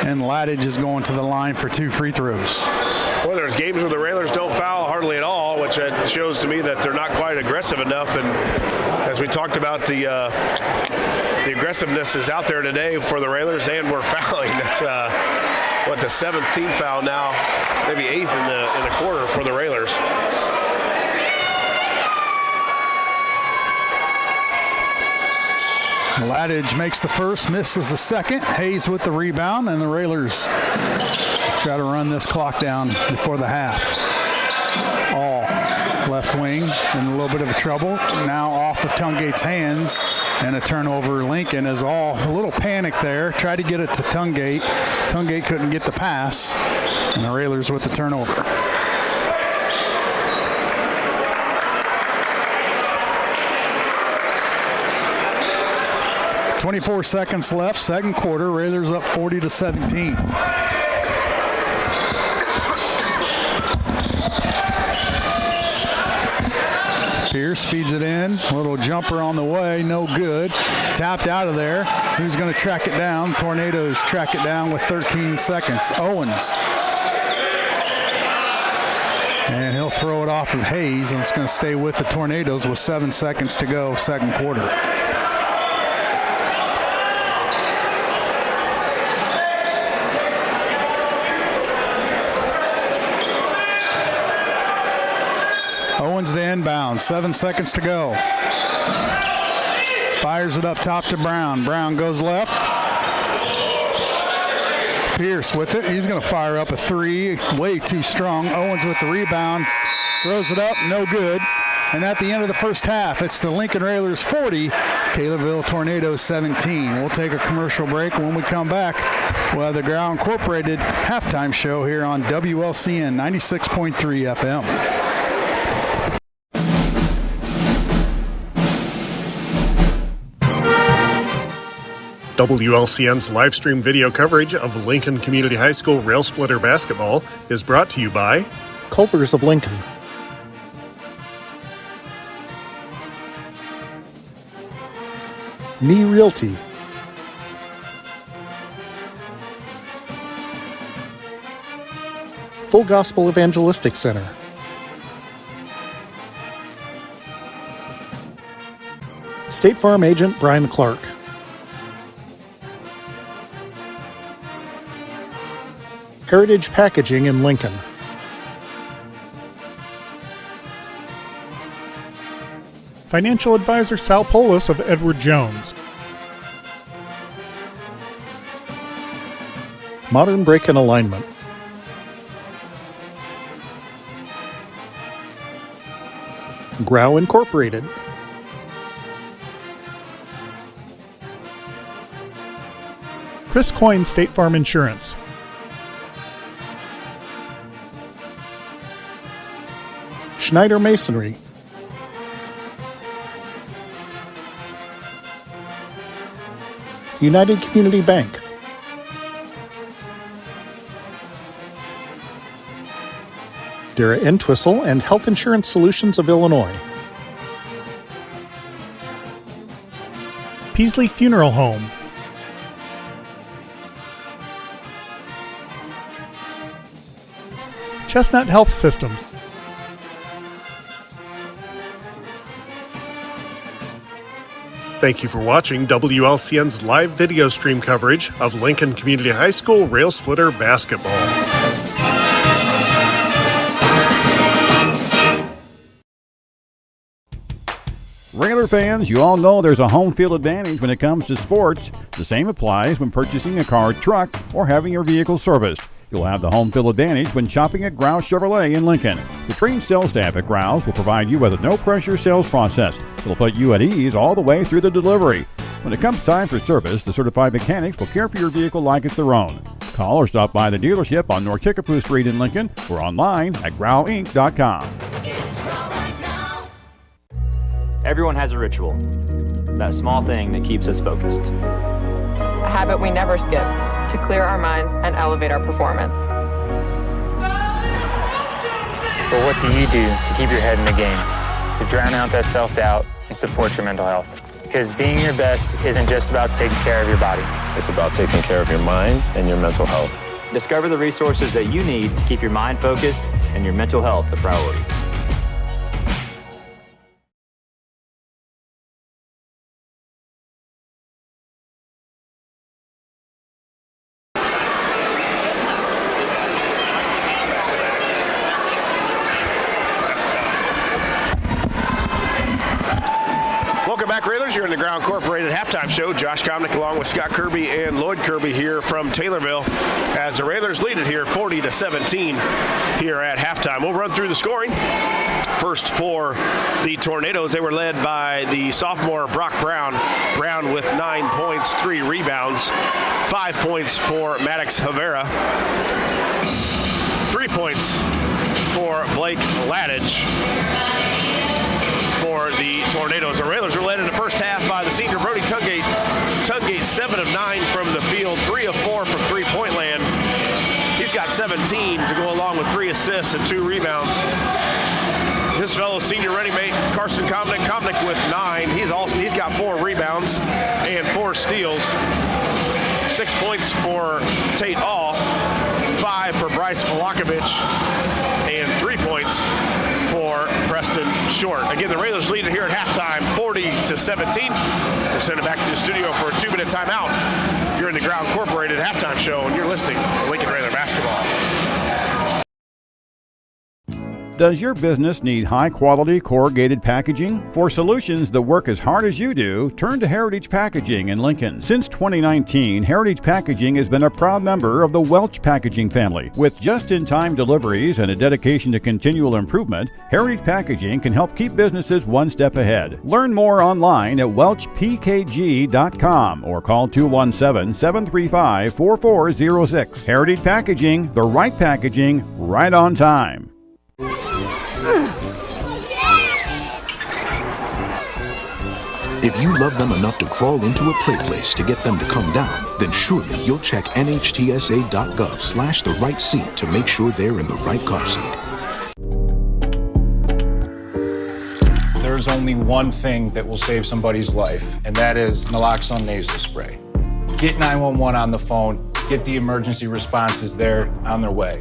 And Ladage is going to the line for 2 free throws.
Well, there's games where the Railers don't foul hardly at all, which shows to me that they're not quite aggressive enough. And as we talked about, the aggressiveness is out there today for the Railers, and we're fouling. That's the 7th team foul now, maybe 8th in the quarter for the Railers.
Ladage makes the first, misses the second. Hayes with the rebound, and the Railers try to run this clock down before the half. All left wing in a little bit of trouble. Now off off of Tungate's hands, and a turnover. Lincoln is all a little panic there. Tried to get it to Tungate. Tungate couldn't get the pass, and the Railers with the turnover. .24 seconds left, second quarter. Railers up 40-17. Pierce feeds it in. Little jumper on the way, no good. Tapped out of there. Who's going to track it down? Tornadoes track it down with 13 seconds. Owens. And he'll throw it off of Hayes, and it's going to stay with the Tornadoes with 7 seconds to go, second quarter. Owens to inbound, 7 seconds to go. Fires it up top to Brown. Brown goes left. Pierce with it. He's going to fire up a three. Way too strong. Owens with the rebound. Throws it up. No good. And at the end of the first half, it's the Lincoln Railers 40, Taylorville Tornadoes 17. We'll take a commercial break. When we come back, we'll have the Growl Incorporated halftime show here on WLCN 96.3 FM.
WLCN's live stream video coverage of Lincoln Community High School Rail Splitter basketball is brought to you by
Culver's of Lincoln. Me Realty. Full Gospel Evangelistic Center. State Farm Agent Brian Clark. Heritage Packaging in Lincoln.
Financial advisor Sal Polis of Edward Jones.
Modern Brake and Alignment. Growl Incorporated.
Chris Coyne State Farm Insurance.
Schneider Masonry. United Community Bank. Dara Entwistle and Health Insurance Solutions of Illinois.
Peasley Funeral Home. Chestnut Health Systems. Thank you for watching WLCN's live video stream coverage of Lincoln Community High School Rail Splitter basketball.
Railer fans, you all know there's a home field advantage when it comes to sports. The same applies when purchasing a car, truck, or having your vehicle serviced. You'll have the home field advantage when shopping at Grouse Chevrolet in Lincoln. The trained sales staff at Grouse will provide you with a no-pressure sales process. It'll put you at ease all the way through the delivery. When it comes time for service, the certified mechanics will care for your vehicle like it's their own. Call or stop by the dealership on North Kickapoo Street in Lincoln or online at growlinc.com.
Everyone has a ritual, that small thing that keeps us focused.
A habit we never skip to clear our minds and elevate our performance.
But what do you do to keep your head in the game, to drown out that self-doubt and support your mental health? Because being your best isn't just about taking care of your body.
It's about taking care of your mind and your mental health.
Discover the resources that you need to keep your mind focused and your mental health a priority.
Railers, you're in the Ground Incorporated halftime show. Josh Comnick along with Scott Kirby and Lloyd Kirby here from Taylorville as the Railers lead it here 40-17 here at halftime. We'll run through the scoring. First for the Tornadoes, they were led by the sophomore Brock Brown. Brown with 9 points, 3 rebounds, 5 points for Maddox Havera, 3 points for Blake Ladage. For the Tornadoes, the Railers were led in the first half by the senior Brody Tungate. Tungate 7 of 9 from the field, 3 of 4 from three-point land. He's got 17 to go along with 3 assists and 2 rebounds. His fellow senior running mate Carson Comnick with 9. He's got 4 rebounds and 4 steals. 6 points for Tate All, 5 for Bryce Volakovich, and 3 points for Preston Short. Again, the Railers lead it here at halftime, 40-17. We'll send it back to the studio for a 2-minute timeout. You're in the Ground Incorporated halftime show, and you're listening to Lincoln Railer basketball.
Does your business need high-quality corrugated packaging? For solutions that work as hard as you do, turn to Heritage Packaging in Lincoln. Since 2019, Heritage Packaging has been a proud member of the Welch Packaging family. With just-in-time deliveries and a dedication to continual improvement, Heritage Packaging can help keep businesses one step ahead. Learn more online at welchpkg.com or call 217-735-4406. Heritage Packaging, the right packaging, right on time.
If you love them enough to crawl into a play place to get them to come down, then surely you'll check nhtsa.gov/the right seat to make sure they're in the right car seat.
There's only one thing that will save somebody's life, and that is naloxone nasal spray. Get 911 on the phone, get the emergency responses there on their way.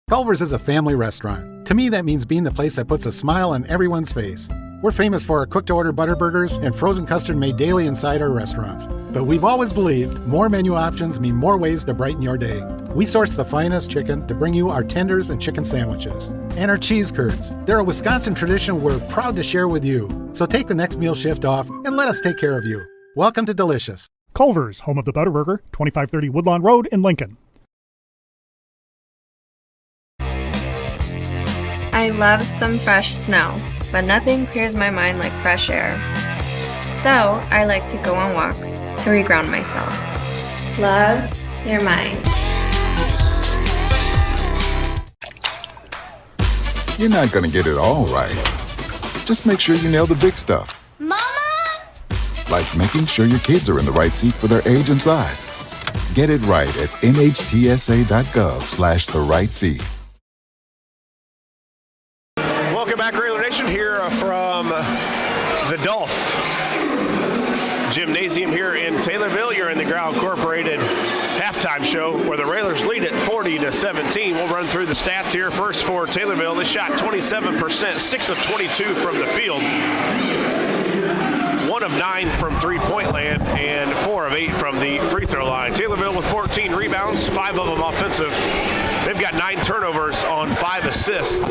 Culver's is a family restaurant. To me, that means being the place that puts a smile on everyone's face. We're famous for our cooked-to-order butter burgers and frozen custard made daily inside our restaurants. But we've always believed more menu options mean more ways to brighten your day. We source the finest chicken to bring you our tenders and chicken sandwiches. And our cheese curds. They're a Wisconsin tradition we're proud to share with you. So take the next meal shift off and let us take care of you. Welcome to Delicious.
Culver's, home of the Butterburger, 2530 Woodlawn Road in Lincoln.
I love some fresh snow, but nothing clears my mind like fresh air. So I like to go on walks to reground myself. Love your mind.
You're not going to get it all right. Just make sure you nail the big stuff.
Mama!
Like making sure your kids are in the right seat for their age and size. Get it right at nhtsa.gov/the right seat.
Welcome back, Railer Nation, here from the Dolph Gymnasium here in Taylorville. You're in the Ground Incorporated halftime show where the Railers lead it 40-17. We'll run through the stats here. First for Taylorville, they shot 27%, 6 of 22 from the field, 1 of 9 from three-point land, and 4 of 8 from the free throw line. Taylorville with 14 rebounds, 5 of them offensive. They've got 9 turnovers on 5 assists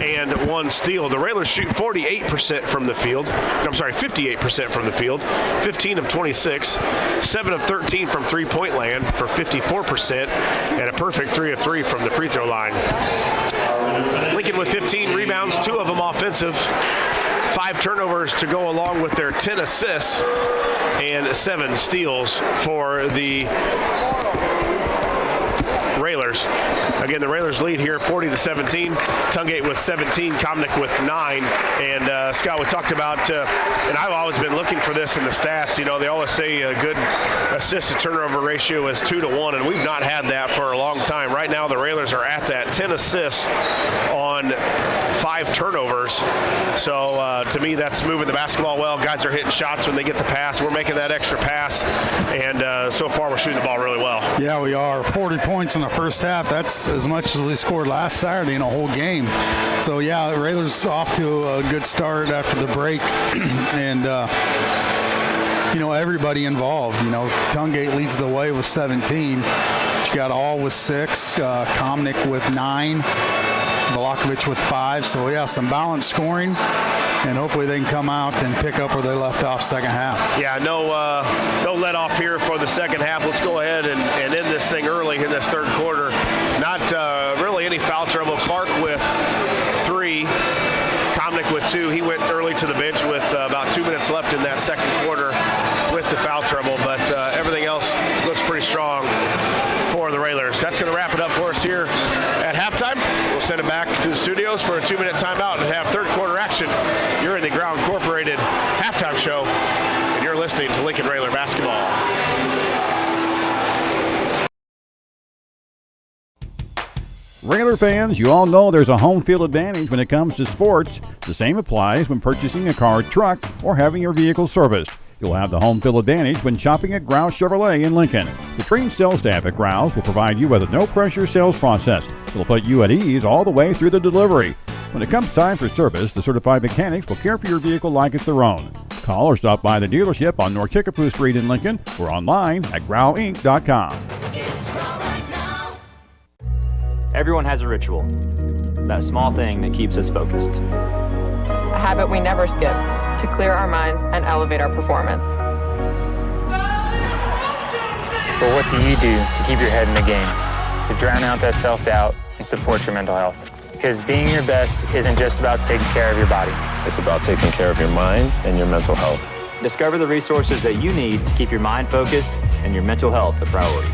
and 1 steal. The Railers shoot 58% from the field. I'm sorry, 58% from the field, 15 of 26, 7 of 13 from three-point land for 54%, and a perfect 3 of 3 from the free throw line. Lincoln with 15 rebounds, 2 of them offensive. 5 turnovers to go along with their 10 assists and 7 steals for the Railers. Again, the Railers lead here 40-17. Tungate with 17, Comnick with 9. And Scott, we talked about, and I've always been looking for this in the stats. You know, they always say a good assist to turnover ratio is 2-to-1, and we've not had that for a long time. Right now, the Railers are at that, 10 assists on 5 turnovers. So to me, that's moving the basketball well. Guys are hitting shots when they get the pass. We're making that extra pass, and so far we're shooting the ball really well.
Yeah, we are. 40 points in the first half. That's as much as we scored last Saturday in a whole game. So yeah, the Railers off to a good start after the break, and you know, everybody involved. You know, Tungate leads the way with 17. You got All with 6, Comnick with 9, Volakovich with 5. So yeah, some balanced scoring. and hopefully they can come out and pick up where they left off second half.
Yeah, no let off here for the second half. Let's go ahead and end this thing early in this third quarter. Not really any foul trouble. Clark with 3. Comnick with 2. He went early to the bench with about 2 minutes left in that second quarter with the foul trouble, but everything else looks pretty strong for the Railers. That's going to wrap it up for us here at halftime. We'll send it back to the studios for a 2-minute timeout and have third quarter action. You're in the Ground Incorporated halftime show, and you're listening to Lincoln Railer basketball.
Railer fans, you all know there's a home field advantage when it comes to sports. The same applies when purchasing a car, truck, or having your vehicle serviced. You'll have the home field advantage when shopping at Grouse Chevrolet in Lincoln. The trained sales staff at Grouse will provide you with a no-pressure sales process. It'll put you at ease all the way through the delivery. When it comes time for service, the certified mechanics will care for your vehicle like it's their own. Call or stop by the dealership on North Kickapoo Street in Lincoln or online at growinc.com.
Everyone has a ritual, that small thing that keeps us focused.
A habit we never skip to clear our minds and elevate our performance.
But what do you do to keep your head in the game, to drown out that self-doubt and support your mental health? Because being your best isn't just about taking care of your body.
It's about taking care of your mind and your mental health.
Discover the resources that you need to keep your mind focused and your mental health a priority.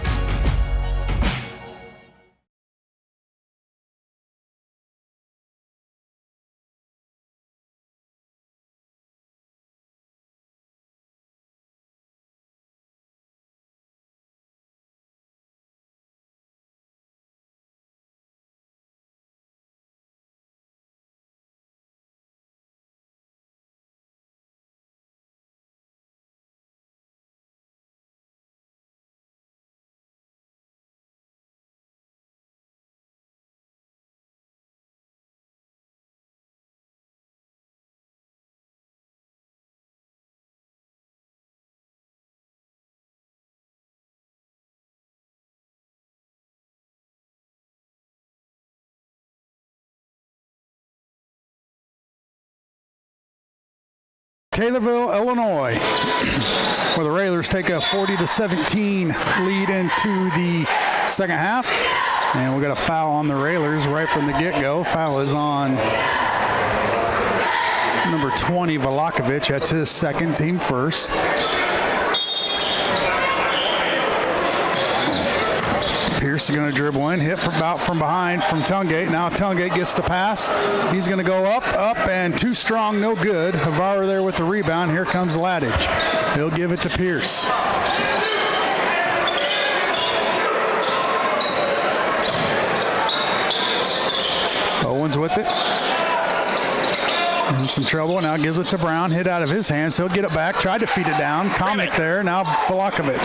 Taylorville, Illinois, where the Railers take a 40-17 lead into the second half. And we got a foul on the Railers right from the get-go. Foul is on number 20, Velakovic. That's his second, team first. Pierce is going to dribble in, hit from behind from Tungate. Now Tungate gets the pass. He's going to go up, and too strong, no good. Havara there with the rebound. Here comes Ladage. He'll give it to Pierce. Owens with it. In some trouble. Now gives it to Brown. Hit out of his hands. He'll get it back. Tried to feed it down. Comnick there. Now Velakovic.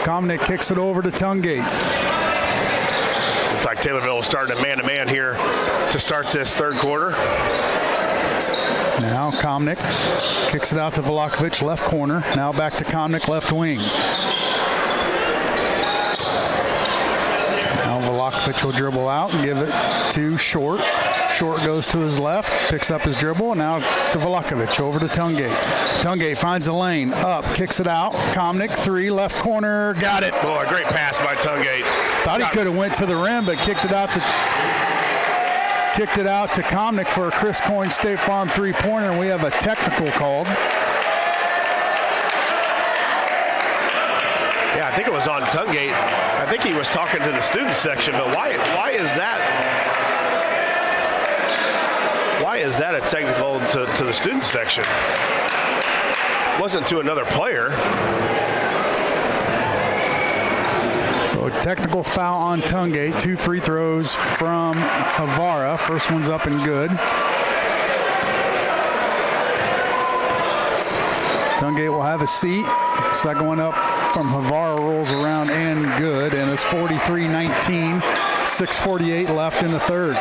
Comnick kicks it over to Tungate.
Looks like Taylorville is starting a man-to-man here to start this third quarter.
Now Comnick kicks it out to Velakovic, left corner. Now back to Comnick, left wing. Now Velakovic will dribble out and give it to Short. Short goes to his left, picks up his dribble, and now to Velakovic, over to Tungate. Tungate finds a lane, up, kicks it out. Comnick, 3, left corner, got it.
Boy, great pass by Tungate.
Thought he could have went to the rim, but kicked it out to Comnick for a Chris Coyne State Farm three-pointer, and we have a technical called.
Yeah, I think it was on Tungate. I think he was talking to the student section, but why is that? Why is that a technical to the student section? Wasn't to another player.
So a technical foul on Tungate. 2 free throws from Havara. First one's up and good. Tungate will have a seat. Second one up from Havara rolls around and good. And it's 43-19. 6:48 left in the third.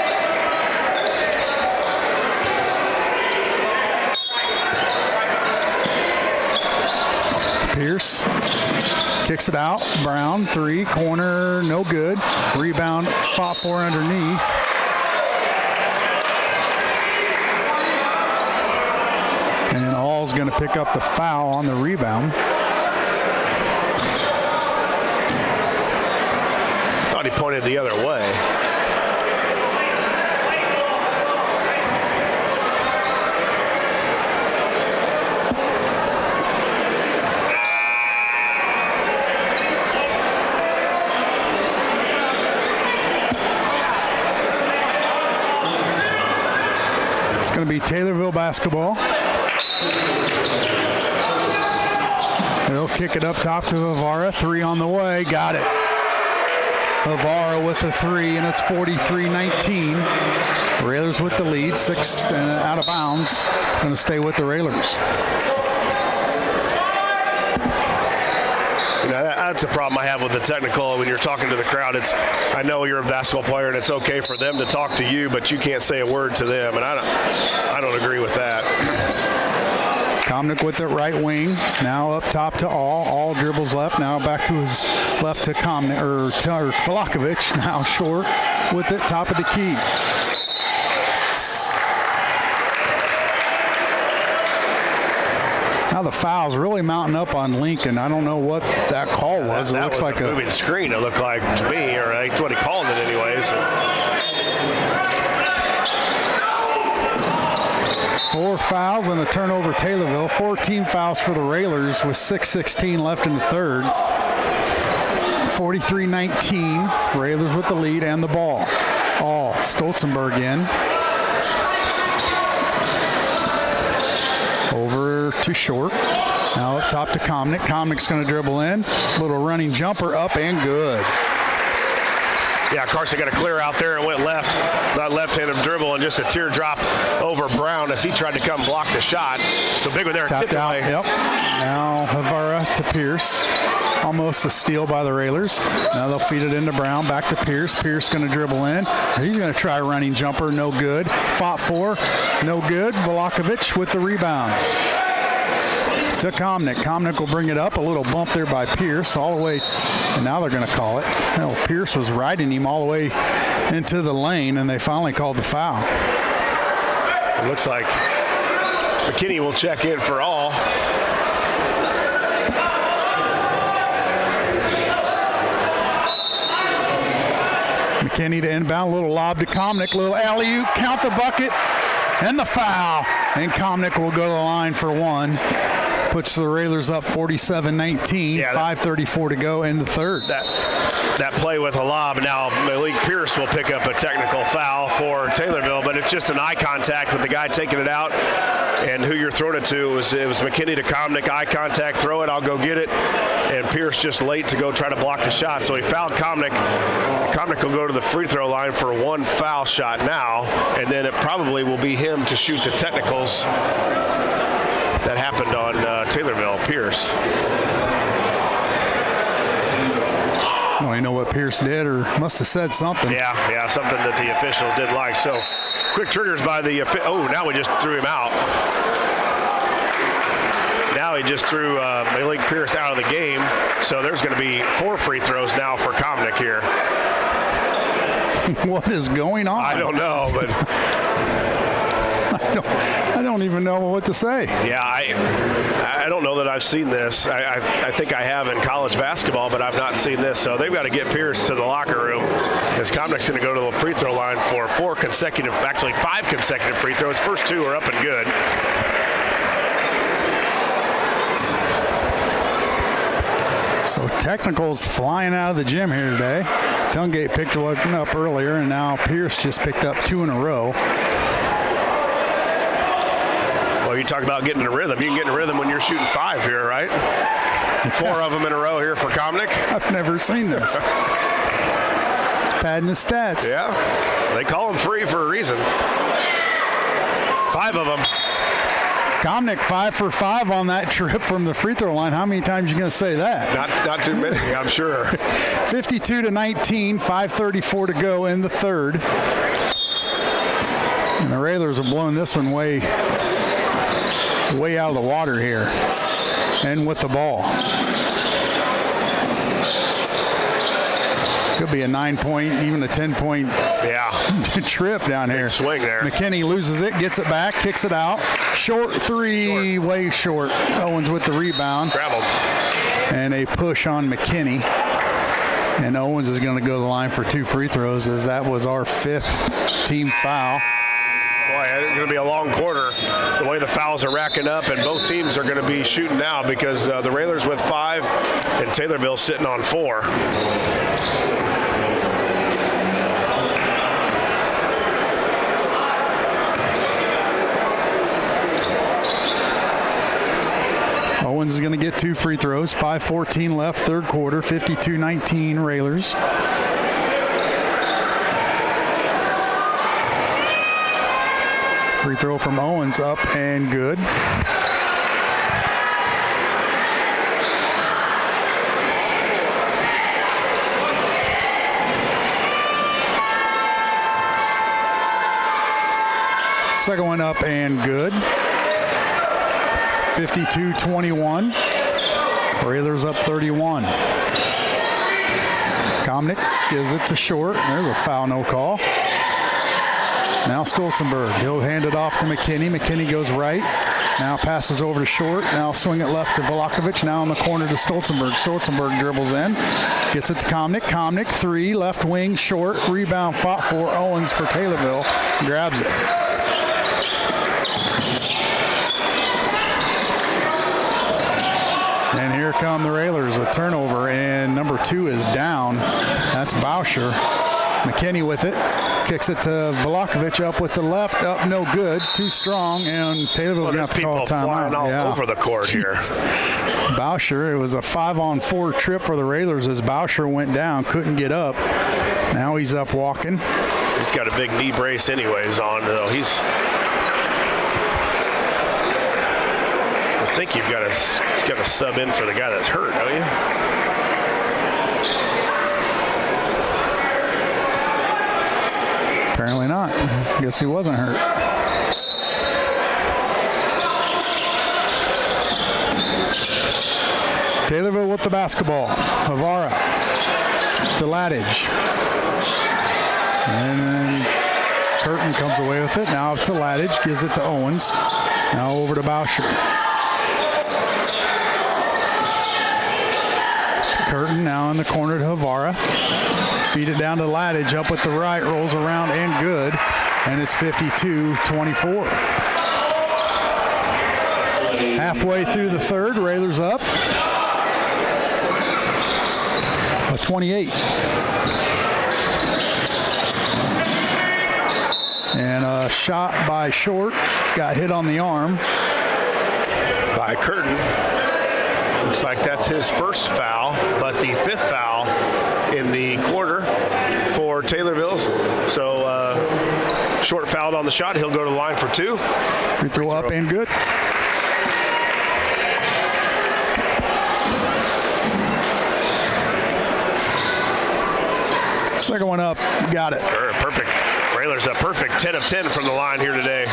Pierce kicks it out. Brown, 3, corner, no good. Rebound, fought for underneath. And All's going to pick up the foul on the rebound.
Thought he pointed the other way.
It's going to be Taylorville basketball. They'll kick it up top to Avara. 3 on the way. Got it. Avara with a 3, and it's 43-19. Railers with the lead. 6 out of bounds. Going to stay with the Railers.
You know, that's a problem I have with the technical when you're talking to the crowd. I know you're a basketball player, and it's okay for them to talk to you, but you can't say a word to them, and I don't agree with that.
Komnick with it right wing. Now up top to All. All dribbles left. Now back to his left to Komnick, or Velakovic. Now short with it, top of the key. Now the foul's really mounting up on Lincoln. I don't know what that call was.
That
it looks
was
like
a moving screen, it looked like to me, or that's what he called it anyways.
It's 4 fouls and a turnover Taylorville. 14 fouls for the Railers with 6:16 left in the third. 43-19. Railers with the lead and the ball. All Stolzenberg in. Over to Short. Now up top to Komnick. Komnick's going to dribble in. Little running jumper up and good.
Yeah, Carson got a clear out there and went left. That left-handed dribble and just a teardrop over Brown as he tried to come block the shot. So big one there.
Tapped out.
Away.
Yep. Now Havara to Pierce. Almost a steal by the Railers. Now they'll feed it into Brown. Back to Pierce. Pierce going to dribble in. He's going to try a running jumper. No good. Fought for. No good. Velakovic with the rebound. To Komnick. Komnick will bring it up. A little bump there by Pierce all the way. And now they're going to call it. Well, Pierce was riding him all the way into the lane, and they finally called the foul.
It looks like McKinney will check in for All.
McKinney to inbound, a little lob to Komnick, little alley-oop, count the bucket, and the foul. And Komnick will go to the line for one. Puts the Railers up 47-19, 5:34 to go in the third.
That play with a lob. Now Malik Pierce will pick up a technical foul for Taylorville, but it's just an eye contact with the guy taking it out. And who you're throwing it to, it was McKinney to Komnick, eye contact, throw it, I'll go get it. And Pierce just late to go try to block the shot. So he fouled Komnick. Komnick will go to the free throw line for one foul shot now, and then it probably will be him to shoot the technicals that happened on Taylorville. Pierce.
I don't even know what Pierce did, or must have said something.
Yeah, something that the officials didn't like. So quick triggers by the now we just threw him out. Now he just threw Malik Pierce out of the game. So there's going to be 4 free throws now for Komnick here.
What is going on?
I don't know, but
I don't even know what to say.
Yeah, I don't know that I've seen this. I think I have in college basketball, but I've not seen this. So they've got to get Pierce to the locker room, as Komnick's going to go to the free throw line for 5 consecutive free throws. First 2 are up and good.
So technicals flying out of the gym here today. Tungate picked one up earlier, and now Pierce just picked up 2 in a row.
Well, you talk about getting in a rhythm. You can get in a rhythm when you're shooting 5 here, right? 4 of them in a row here for Komnick.
I've never seen this. It's padding his stats.
Yeah, they call him free for a reason. 5 of them.
Komnick 5 for 5 on that trip from the free throw line. How many times are you going to say that?
Not too many, I'm sure.
52-19, 5:34 to go in the third. And the Railers have blown this one way out of the water here. And with the ball. Could be a 9-point, even a 10-point trip down here.
Swing there.
McKinney loses it, gets it back, kicks it out. Short three, way short. Owens with the rebound.
Traveled.
And a push on McKinney. And Owens is going to go to the line for 2 free throws, as that was our 5th team foul.
Boy, it's going to be a long quarter. The way the fouls are racking up, and both teams are going to be shooting now because the Railers with 5 and Taylorville sitting on 4.
Owens is going to get 2 free throws. 5:14 left, third quarter. 52-19 Railers. Free throw from Owens, up and good. Second one up and good. 52-21. Railers up 31. Komnick gives it to Short. There's a foul, no call. Now Stolzenberg. He'll hand it off to McKinney. McKinney goes right. Now passes over to Short. Now swing it left to Vlahovic. Now in the corner to Stolzenberg. Stolzenberg dribbles in. Gets it to Komnick. Komnick, 3, left wing, Short. Rebound fought for Owens for Taylorville. Grabs it. And here come the Railers, a turnover, and number 2 is down. That's Bauscher. McKinney with it, kicks it to Vlahovic up with the left, up no good, too strong, and Taylorville's going to have to call a timeout.
All over the court here.
Bauscher, it was a 5-on-4 trip for the Railers as Bauscher went down, couldn't get up. Now he's up walking.
He's got a big knee brace anyways on, though. I think you've got to sub in for the guy that's hurt, don't you?
Apparently not. Guess he wasn't hurt. Taylorville with the basketball. Havara to Ladage. And then Curtin comes away with it. Now to Ladage, gives it to Owens. Now over to Bauscher. Curtin now in the corner to Havara. Feed it down to Ladage, up with the right, rolls around and good. And it's 52-24. Halfway through the third, Railers up. A 28. And a shot by Short, got hit on the arm.
By Curtin. Looks like that's his first foul, but the 5th foul in the quarter for Taylorville. So Short fouled on the shot. He'll go to the line for 2.
Free throw up and good. Second one up, got it.
Sure, perfect. Railers a perfect 10 of 10 from the line here today.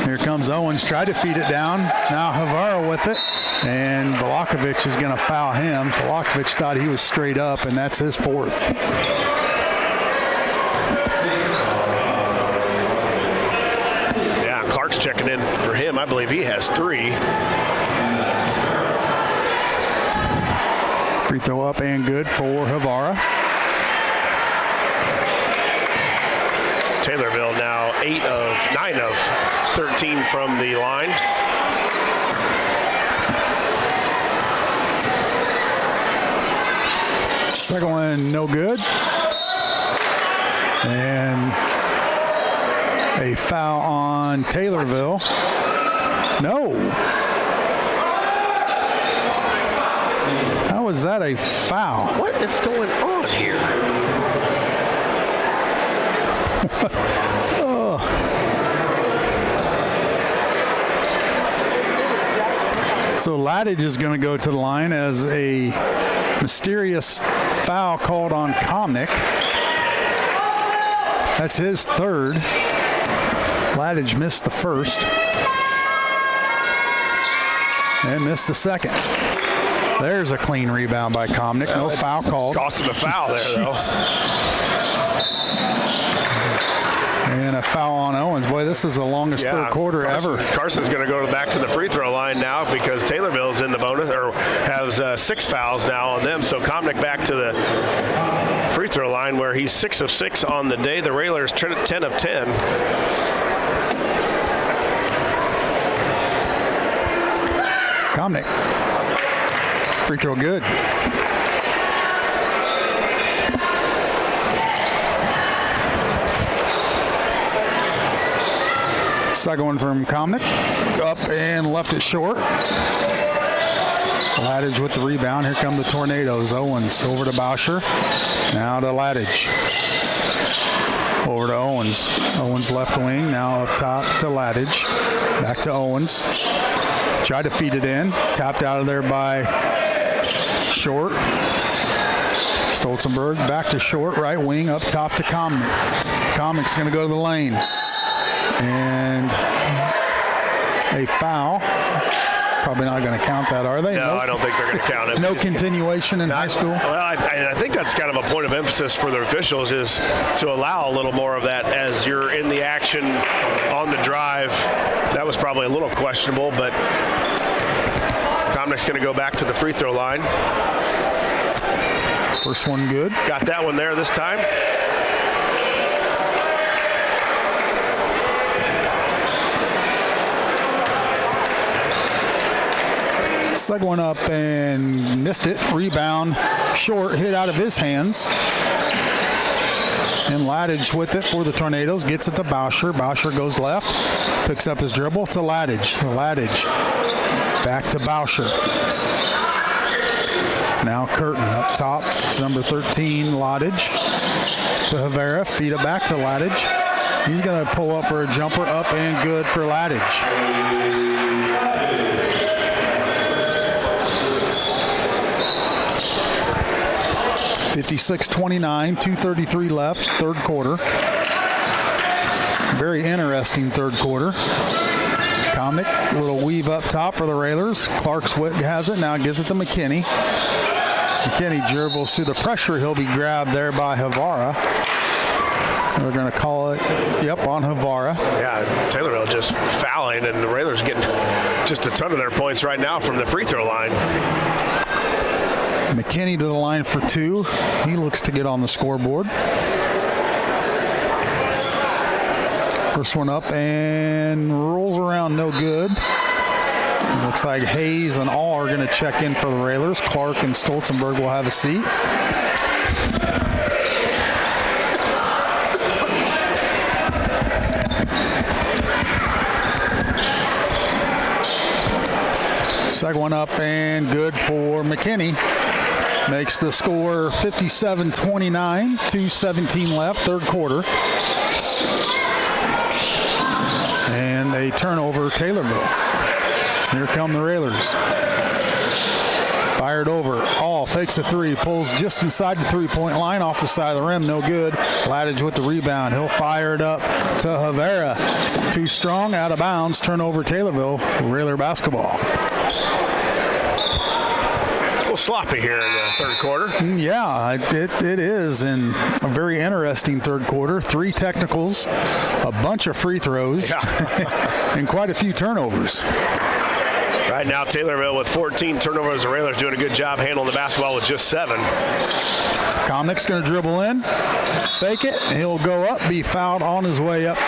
Here comes Owens, tried to feed it down. Now Havara with it, and Vlahovic is going to foul him. Vlahovic thought he was straight up, and that's his 4th.
Yeah, Clark's checking in for him. I believe he has 3.
Free throw up and good for Havara.
Taylorville now 9 of 13 from the line.
Second one, no good. And a foul on Taylorville. What? No. How is that a foul?
What is going on here?
Oh. So Ladage is going to go to the line as a mysterious foul called on Komnick. That's his 3rd. Ladage missed the first and missed the second. There's a clean rebound by Komnick. No foul called.
Cost him a foul there, though.
And a foul on Owens. Boy, this is the longest third quarter ever.
Carson's going to go back to the free throw line now because Taylorville's in the bonus, or has 6 fouls now on them. So Comnick back to the free throw line where he's 6 of 6 on the day. The Railers 10 of 10.
Comnick. Free throw good. Second one from Comnick. Up and left it short. Ladage with the rebound. Here come the Tornadoes. Owens over to Bauscher. Now to Ladage. Over to Owens. Owens left wing. Now up top to Ladage. Back to Owens. Tried to feed it in. Tapped out of there by Short. Stolzenberg back to Short. Right wing up top to Comnick. Comnick's going to go to the lane. And a foul. Probably not going to count that, are they?
No, I don't think they're going to count it.
No continuation in high school?
Well, I think that's kind of a point of emphasis for the officials, is to allow a little more of that as you're in the action on the drive. That was probably a little questionable, but Comnick's going to go back to the free throw line.
First one good.
Got that one there this time.
Second one up and missed it. Rebound. Short hit out of his hands. And Ladage with it for the Tornadoes. Gets it to Bauscher. Bauscher goes left. Picks up his dribble to Ladage. Ladage back to Bauscher. Now Curtin up top. It's number 13, Ladage. To Havera. Feed it back to Ladage. He's going to pull up for a jumper. Up and good for Ladage. 56-29, 2:33 left, third quarter. Very interesting third quarter. Comnick, little weave up top for the Railers. Clark's has it, now gives it to McKinney. McKinney dribbles to the pressure. He'll be grabbed there by Havara. They're going to call it, on Havara.
Yeah, Taylorville just fouling, and the Railers getting just a ton of their points right now from the free throw line.
McKinney to the line for 2. He looks to get on the scoreboard. First one up and rolls around, no good. It looks like Hayes and All are going to check in for the Railers. Clark and Stolzenberg will have a seat. Second one up and good for McKinney. Makes the score 57-29, 2:17 left, third quarter. And a turnover, Taylorville. Here come the Railers. Fired over. All fakes a 3, pulls just inside the three-point line, off the side of the rim, no good. Ladage with the rebound. He'll fire it up to Havera. Too strong, out of bounds. Turnover, Taylorville. Railer basketball.
Sloppy here in the third quarter.
Yeah, it is, and a very interesting third quarter. 3 technicals, a bunch of free throws, and quite a few turnovers.
Right now, Taylorville with 14 turnovers. The Railers doing a good job handling the basketball with just 7.
Comnick's going to dribble in, fake it, and he'll go up, be fouled on his way up,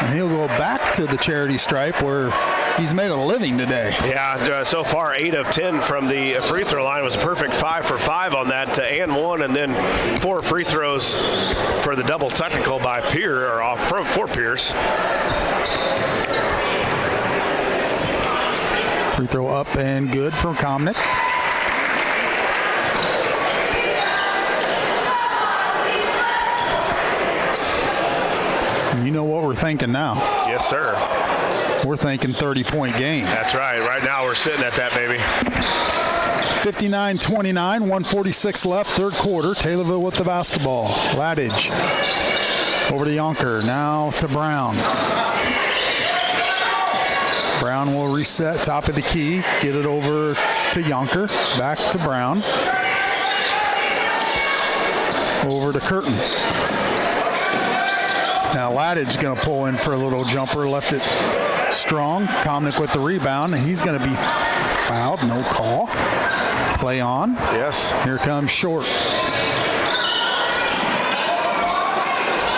and he'll go back to the charity stripe where he's made a living today.
Yeah, so far 8 of 10 from the free throw line. Was a perfect 5 for 5 on that, and 1, and then 4 free throws for the double technical by Pierce, or off for Pierce.
Free throw up and good from Comnick. And you know what we're thinking now.
Yes, sir.
We're thinking 30-point game.
That's right. Right now we're sitting at that, baby.
59-29, 1:46 left, third quarter. Taylorville with the basketball. Ladage over to Yonker. Now to Brown. Brown will reset top of the key. Get it over to Yonker. Back to Brown. Over to Curtin. Now Ladage going to pull in for a little jumper, left it strong. Komnick with the rebound. He's going to be fouled, no call. Play on.
Yes.
Here comes Short.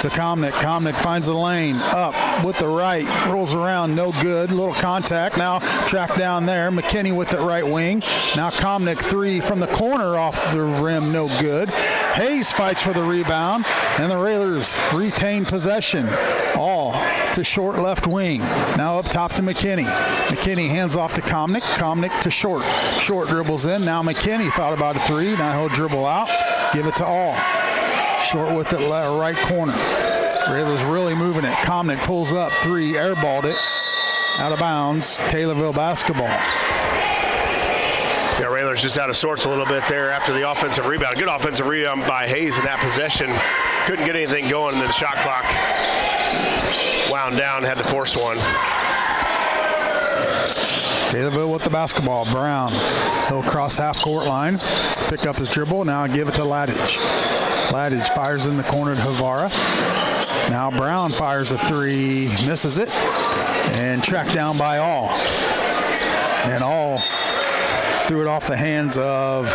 To Komnick. Komnick finds the lane. Up with the right. Rolls around. No good. Little contact. Now tracked down there. McKinney with the right wing. Now Komnick 3 from the corner off the rim. No good. Hayes fights for the rebound. And the Railers retain possession. All to Short left wing. Now up top to McKinney. McKinney hands off to Komnick. Komnick to Short. Short dribbles in. Now McKinney thought about a 3. Now he'll dribble out. Give it to All. Short with it right corner. Railers really moving it. Komnick pulls up 3, airballed it. Out of bounds. Taylorville basketball.
Yeah, Railers just out of sorts a little bit there after the offensive rebound. Good offensive rebound by Hayes in that possession. Couldn't get anything going, and then the shot clock wound down, had to force one.
Taylorville with the basketball. Brown. He'll cross half-court line. Pick up his dribble. Now give it to Ladage. Ladage fires in the corner to Havara. Now Brown fires a 3. Misses it. And tracked down by All. And All threw it off the hands of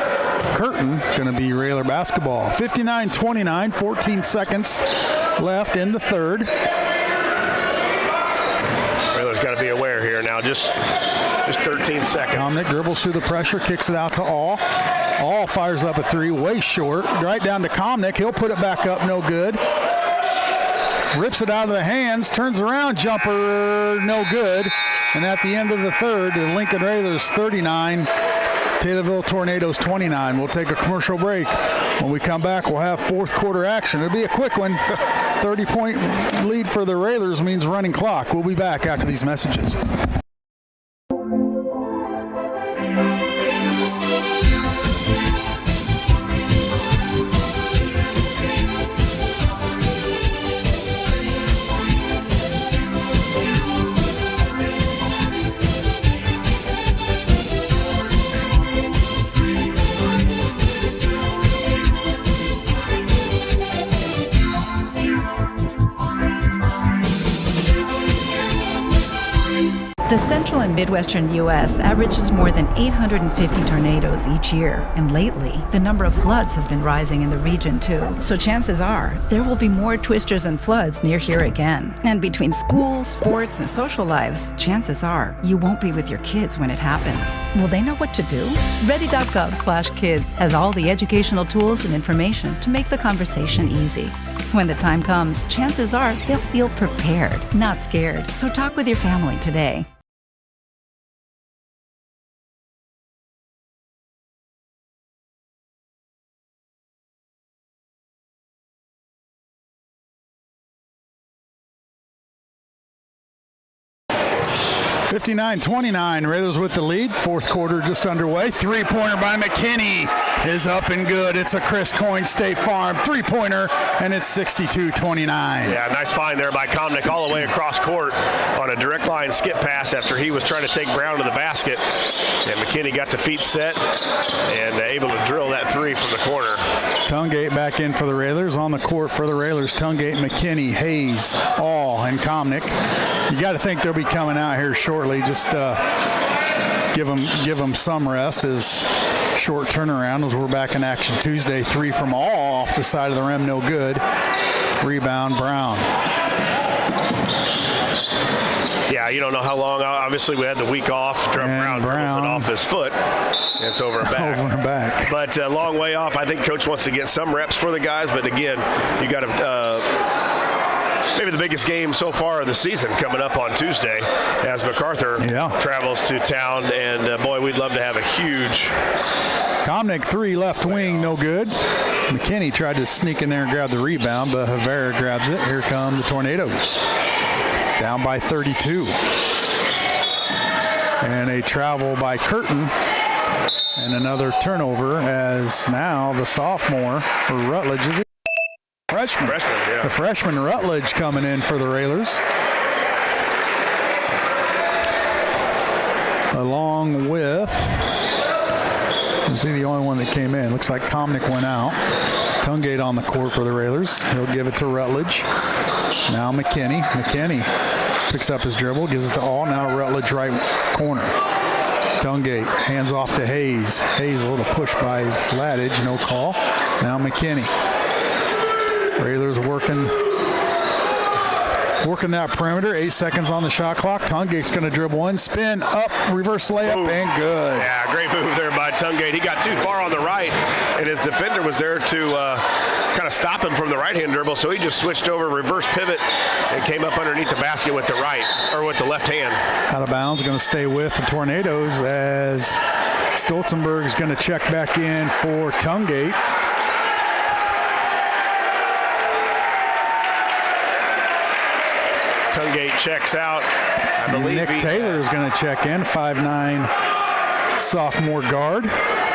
Curtin. Going to be Railer basketball. 59-29. 14 seconds left in the third.
Railer's got to be aware here now. Just 13 seconds.
Komnick dribbles through the pressure, kicks it out to All. All fires up a 3, way short. Right down to Komnick. He'll put it back up, no good. Rips it out of the hands, turns around, jumper, no good. And at the end of the third, the Lincoln Railers 39, Taylorville Tornadoes 29. We'll take a commercial break. When we come back, we'll have fourth quarter action. It'll be a quick one. 30-point lead for the Railers means running clock. We'll be back after these messages.
The central and midwestern U.S. averages more than 850 tornadoes each year, and lately, the number of floods has been rising in the region too. So chances are, there will be more twisters and floods near here again. And between school, sports, and social lives, chances are, you won't be with your kids when it happens. Will they know what to do? Ready.gov/kids has all the educational tools and information to make the conversation easy. When the time comes, chances are they'll feel prepared, not scared. So talk with your family today.
(59-29), Railers with the lead. Fourth quarter just underway. Three-pointer by McKinney is up and good. It's a Chris Coyne State Farm three-pointer, and it's 62-29.
Yeah, nice find there by Komnick all the way across court on a direct line skip pass after he was trying to take Brown to the basket. And McKinney got the feet set and able to drill that 3 from the corner.
Tungate back in for the Railers. On the court for the Railers, Tungate, McKinney, Hayes, All, and Komnick. You got to think they'll be coming out here shortly. Just give them some rest as short turnaround as we're back in action Tuesday. 3 from All off the side of the rim, no good. Rebound, Brown.
Yeah, you don't know how long. Obviously, we had the week off. Brown dribbles it off his foot. It's over and back.
Over and back.
But a long way off. I think Coach wants to get some reps for the guys. But again, you got to maybe the biggest game so far of the season coming up on Tuesday as MacArthur travels to town. And, boy, we'd love to have a huge.
Komnick 3 left wing, no good. McKinney tried to sneak in there and grab the rebound, but Havara grabs it. Here come the Tornadoes. Down by 32. And a travel by Curtin. And another turnover as now the sophomore for Rutledge is freshman.
Yeah.
The freshman Rutledge coming in for the Railers. Along with, was he the only one that came in? Looks like Komnick went out. Tungate on the court for the Railers. He'll give it to Rutledge. Now McKinney. McKinney picks up his dribble, gives it to All. Now Rutledge right corner. Tungate hands off to Hayes. Hayes a little push by Ladage, no call. Now McKinney. Railers working that perimeter. 8 seconds on the shot clock. Tungate's going to dribble in, spin up, reverse layup, and good.
Yeah, great move there by Tungate. He got too far on the right, and his defender was there to kind of stop him from the right-hand dribble, so he just switched over, reverse pivot, and came up underneath the basket with the right, or with the left hand.
Out of bounds, going to stay with the Tornadoes as Stolzenberg is going to check back in for Tungate.
Tungate checks out. I believe
Nick Taylor is going to check in, 5'9" sophomore guard.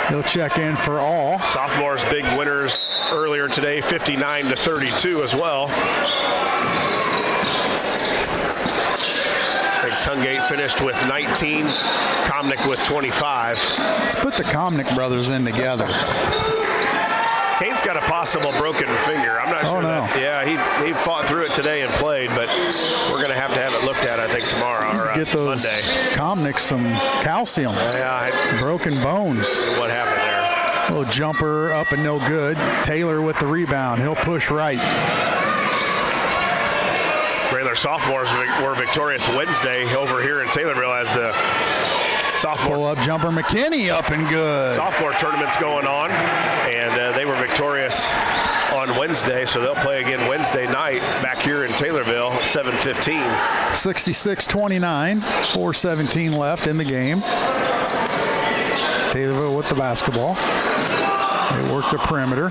He'll check in for All.
Sophomores big winners earlier today, 59-32 as well. I think Tungate finished with 19, Komnick with 25.
Let's put the Komnick brothers in together.
Kane's got a possible broken finger. I'm not sure.
No.
Yeah, he fought through it today and played, but we're going to have it looked at, I think, tomorrow or
Get those
Monday.
Komnick some calcium.
Yeah.
Broken bones.
What happened there?
Little jumper up and no good. Taylor with the rebound. He'll push right.
Railer sophomores were victorious Wednesday over here in Taylorville as the sophomore
pull-up jumper. McKinney up and good.
Sophomore tournament's going on, and they were victorious on Wednesday, so they'll play again Wednesday night back here in Taylorville, 7:15.
66-29, 4:17 left in the game. Taylorville with the basketball. They work the perimeter.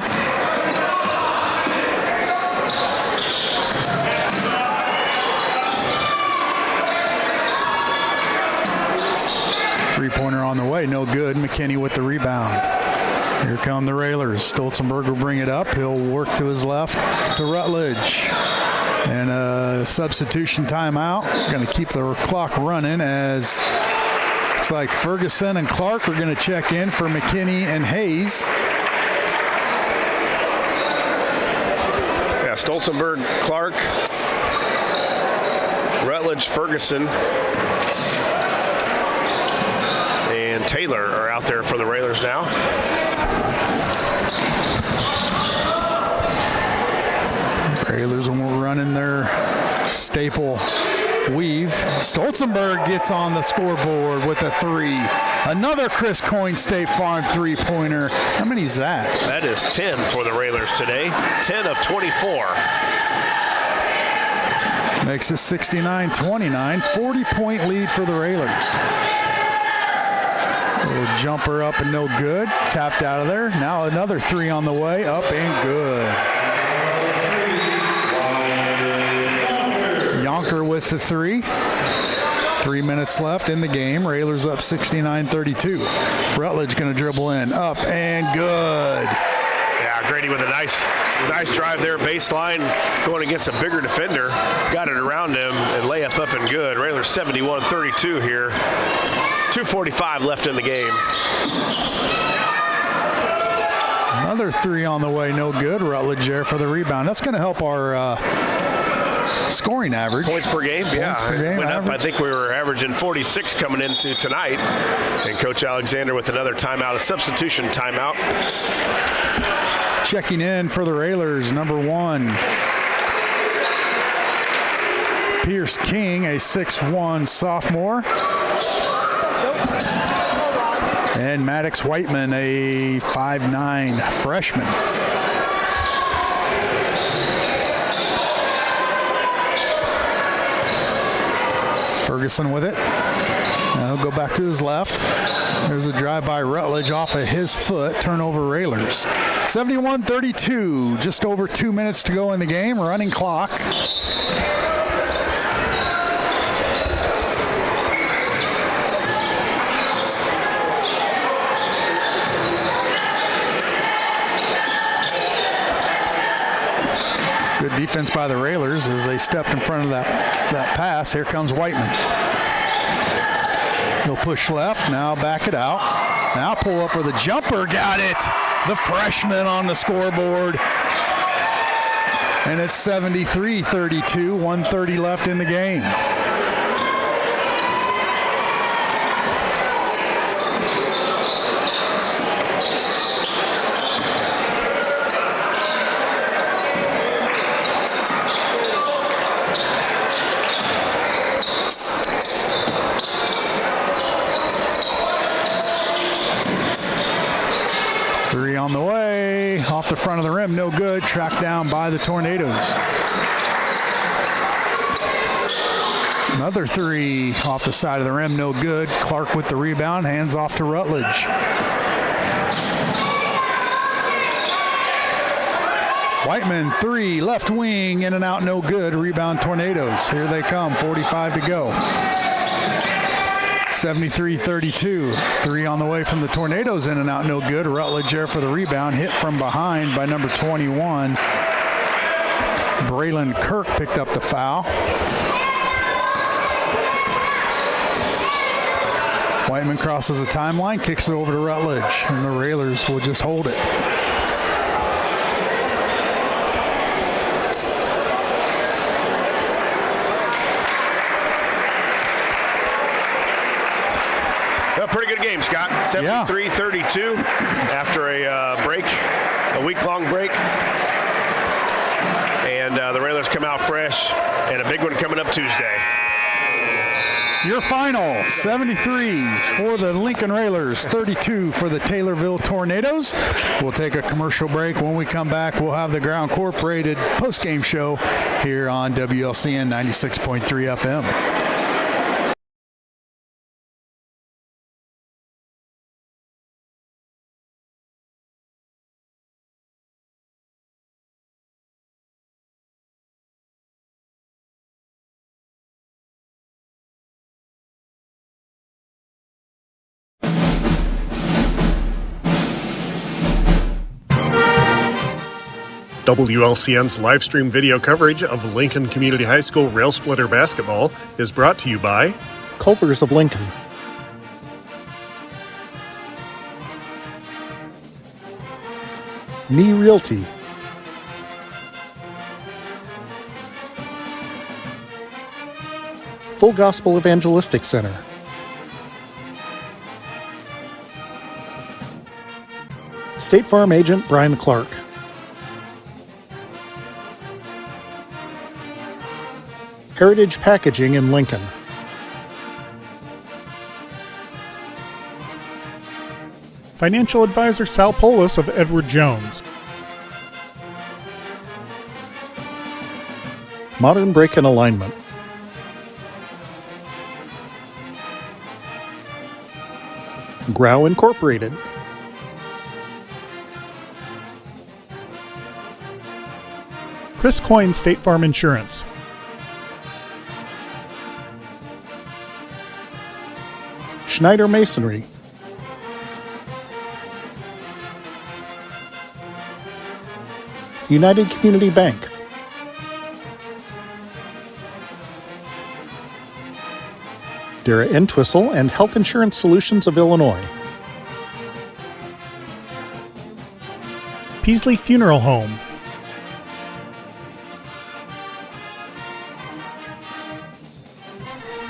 Three-pointer on the way, no good. McKinney with the rebound. Here come the Railers. Stolzenberg will bring it up. He'll work to his left to Rutledge. And a substitution timeout. Going to keep the clock running as looks like Ferguson and Clark are going to check in for McKinney and Hayes.
Yeah, Stolzenberg, Clark, Rutledge, Ferguson, and Taylor are out there for the Railers now.
Railers will running their staple weave. Stolzenberg gets on the scoreboard with a three. Another Chris Coyne State Farm three-pointer. How many is that?
That is 10 for the Railers today. 10 of 24.
Makes it 69-29. 40-point lead for the Railers. Little jumper up and no good. Tapped out of there. Now another three on the way. Up and good. Yonker with the three. 3 minutes left in the game. Railers up 69-32. Rutledge going to dribble in. Up and good.
Yeah, Grady with a nice drive there. Baseline going against a bigger defender. Got it around him and layup up and good. Railers 71-32 here. 2:45 left in the game.
Another three on the way, no good. Rutledge there for the rebound. That's going to help our scoring average.
Points per game, went up. I think we were averaging 46 coming into tonight. And Coach Alexander with another timeout, a substitution timeout.
Checking in for the Railers, number 1. Pierce King, a 6'1" sophomore. And Maddox Whiteman, a 5'9" freshman. Ferguson with it. Now he'll go back to his left. There's a drive by Rutledge off of his foot. Turnover Railers. 71-32. Just over 2 minutes to go in the game. Running clock. Good defense by the Railers as they stepped in front of that pass. Here comes Whiteman. He'll push left, now back it out. Now pull up for the jumper, got it. the freshman on the scoreboard. And it's 73-32, 1:30 left in the game. Three on the way, off the front of the rim, no good, tracked down by the Tornadoes. Another three off the side of the rim, no good. Clark with the rebound, hands off to Rutledge. Whiteman, three, left wing, in and out, no good. Rebound Tornadoes. Here they come, 45 to go. 73-32. Three on the way from the Tornadoes, in and out, no good. Rutledge there for the rebound, hit from behind by number 21. Braylon Kirk picked up the foul. Whiteman crosses the timeline, kicks it over to Rutledge, and the Railers will just hold it.
A pretty good game, Scott. 73-32 after a break, a week-long break. And the Railers come out fresh, and a big one coming up Tuesday.
Your final, 73 for the Lincoln Railers, 32 for the Taylorville Tornadoes. We'll take a commercial break. When we come back, we'll have the Ground Incorporated post-game show here on WLCN 96.3 FM.
WLCN's live stream video coverage of Lincoln Community High School Rail Splitter basketball is brought to you by
Culver's of Lincoln. Me Realty. Full Gospel Evangelistic Center. State Farm Agent Brian Clark. Heritage Packaging in Lincoln.
Financial advisor Sal Polis of Edward Jones.
Modern Brake and Alignment. Grau Incorporated.
Chris Coyne State Farm Insurance.
Schneider Masonry. United Community Bank. Dara Entwistle and Health Insurance Solutions of Illinois.
Peasley Funeral Home.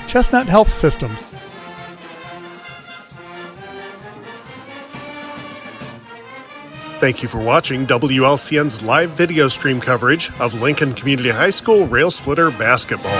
Chestnut Health Systems. Thank you for watching WLCN's live video stream coverage of Lincoln Community High School Rail Splitter basketball.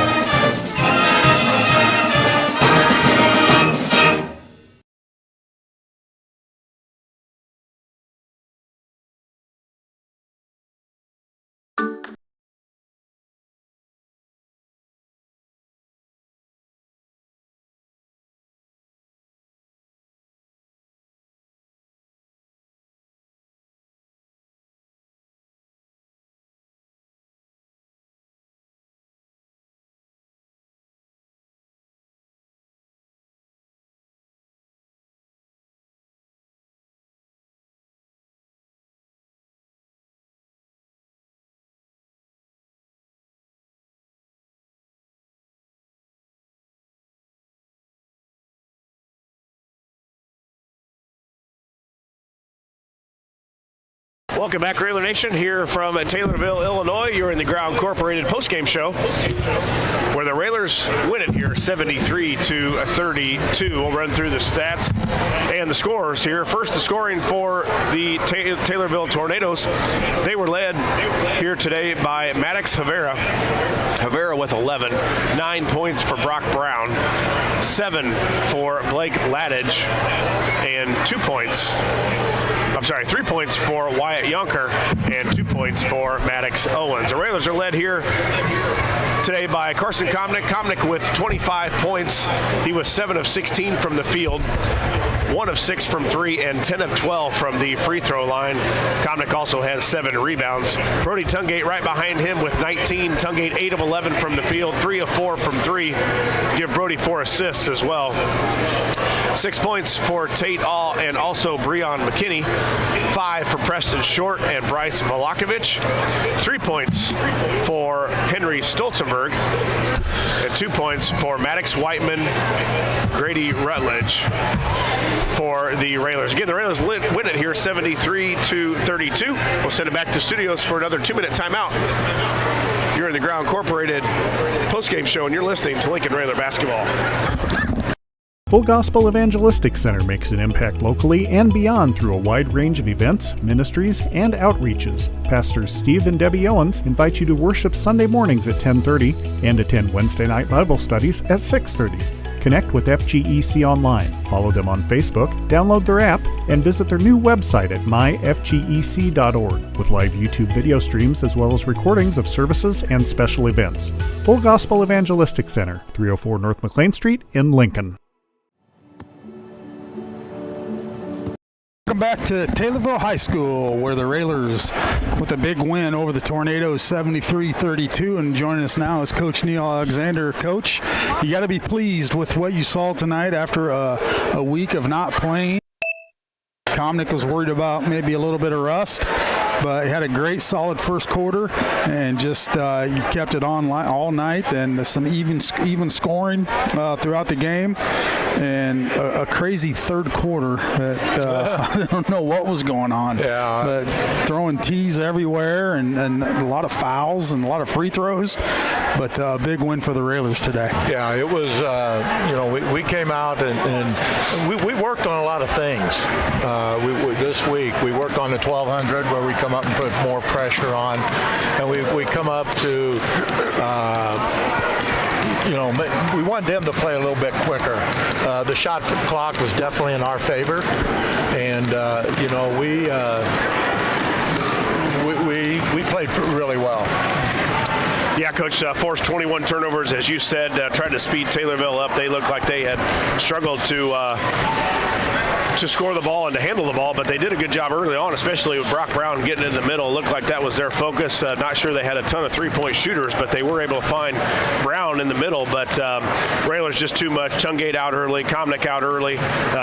Welcome back, Railer Nation, here from Taylorville, Illinois. You're in the Ground Incorporated postgame show, where the Railers win it here, 73-32. We'll run through the stats and the scores here. First, the scoring for the Taylorville Tornadoes. They were led here today by Maddox Havera. Havera with 11, 9 points for Brock Brown, 7 for Blake Ladage, and 3 points for Wyatt Yonker, and 2 points for Maddox Owens. The Railers are led here today by Carson Komnick. Komnick with 25 points. He was 7 of 16 from the field, 1 of 6 from 3, and 10 of 12 from the free throw line. Komnick also has 7 rebounds. Brody Tungate right behind him with 19. Tungate 8 of 11 from the field, 3 of 4 from 3. Give Brody 4 assists as well. 6 points for Tate All and also Breon McKinney. 5 for Preston Short and Bryce Volakovich. 3 points for Henry Stolzenberg. And 2 points for Maddox Whiteman, Grady Rutledge for the Railers. Again, the Railers win it here 73-32. We'll send it back to the studios for another 2-minute timeout. You're in the Ground Incorporated postgame show, and you're listening to Lincoln Railer Basketball.
Full Gospel Evangelistic Center makes an impact locally and beyond through a wide range of events, ministries, and outreaches. Pastors Steve and Debbie Owens invite you to worship Sunday mornings at 10:30 and attend Wednesday night Bible studies at 6:30. Connect with FGEC online, follow them on Facebook, download their app, and visit their new website at myfgec.org with live YouTube video streams as well as recordings of services and special events. Full Gospel Evangelistic Center, 304 North McLean Street in Lincoln.
Welcome back to Taylorville High School, where the Railers with a big win over the Tornadoes 73-32, and joining us now is Coach Neil Alexander. Coach, you got to be pleased with what you saw tonight after a week of not playing. Komnick was worried about maybe a little bit of rust, but he had a great solid first quarter and just he kept it on all night, and some even scoring throughout the game, and a crazy third quarter that I don't know what was going on.
Yeah.
But throwing tees everywhere and a lot of fouls and a lot of free throws, but a big win for the Railers today.
Yeah, it was, we came out and we worked on a lot of things. This week we worked on the 1200 where we come up and put more pressure on, and we come up to we want them to play a little bit quicker. The shot clock was definitely in our favor, and we played really well.
Yeah, Coach, forced 21 turnovers, as you said, tried to speed Taylorville up. They looked like they had struggled to score the ball and to handle the ball, but they did a good job early on, especially with Brock Brown getting in the middle. It looked like that was their focus. Not sure they had a ton of three-point shooters, but they were able to find Brown in the middle. But Railers just too much. Tungate out early, Komnick out early.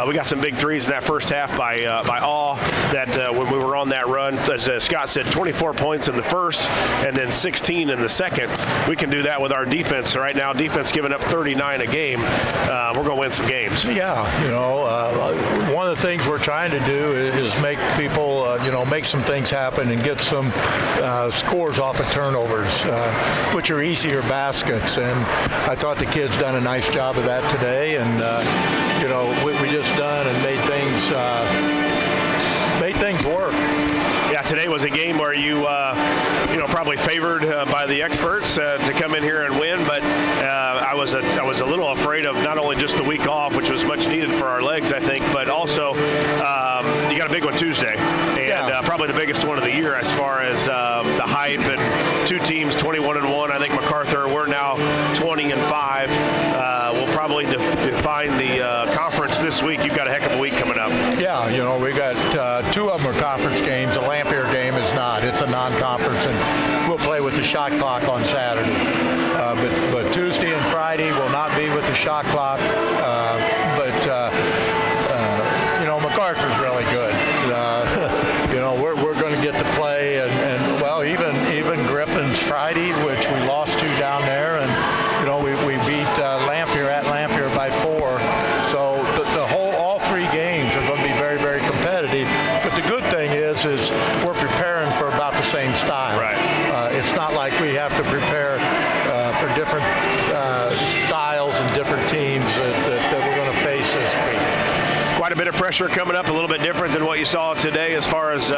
We got some big threes in that first half by All. That when we were on that run, as Scott said, 24 points in the first and then 16 in the second. We can do that with our defense right now. Defense giving up 39 a game. We're going to win some games.
Yeah, one of the things we're trying to do is make people, make some things happen and get some scores off of turnovers, which are easier baskets. And I thought the kids done a nice job of that today. And, we just done and made things work.
Yeah, today was a game where you probably favored by the experts to come in here and win, but I was a little afraid of not only just the week off, which was much needed for our legs, I think, but also you got a big one Tuesday, and probably the biggest one of the year as far as the hype, and two teams 21-1. I think MacArthur, we're now 20-5. We'll probably define the conference this week. You've got a heck of a week coming up.
Yeah, we got two of them are conference games. The Lamphere game is not. It's a non-conference, and we'll play with the shot clock on Saturday. But Tuesday and Friday will not be with the shot clock. MacArthur's really good. We're going to get to play, and even Griffin's Friday, which we lost to down there, and we beat Lamphere at Lamphere by 4. So all three games are going to be very, very competitive. But the good thing is we're prepared have to prepare for different styles and different teams that we're going to face this week.
Quite a bit of pressure coming up, a little bit different than what you saw today as far as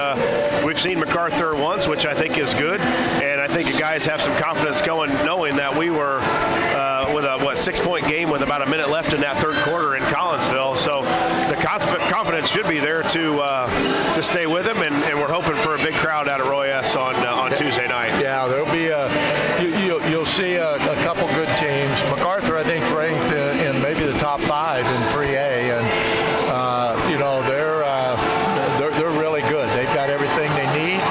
we've seen MacArthur once, which I think is good. And I think the guys have some confidence going, knowing that we were with a 6-point game with about a minute left in that third quarter in Collinsville. So the confidence should be there to stay with them, and we're hoping for a big crowd out at Roy S. on Tuesday night.
Yeah, there'll be you'll see a couple good teams. MacArthur, I think, ranked in maybe the top 5 in 3A, and they're really good. They've got everything they need.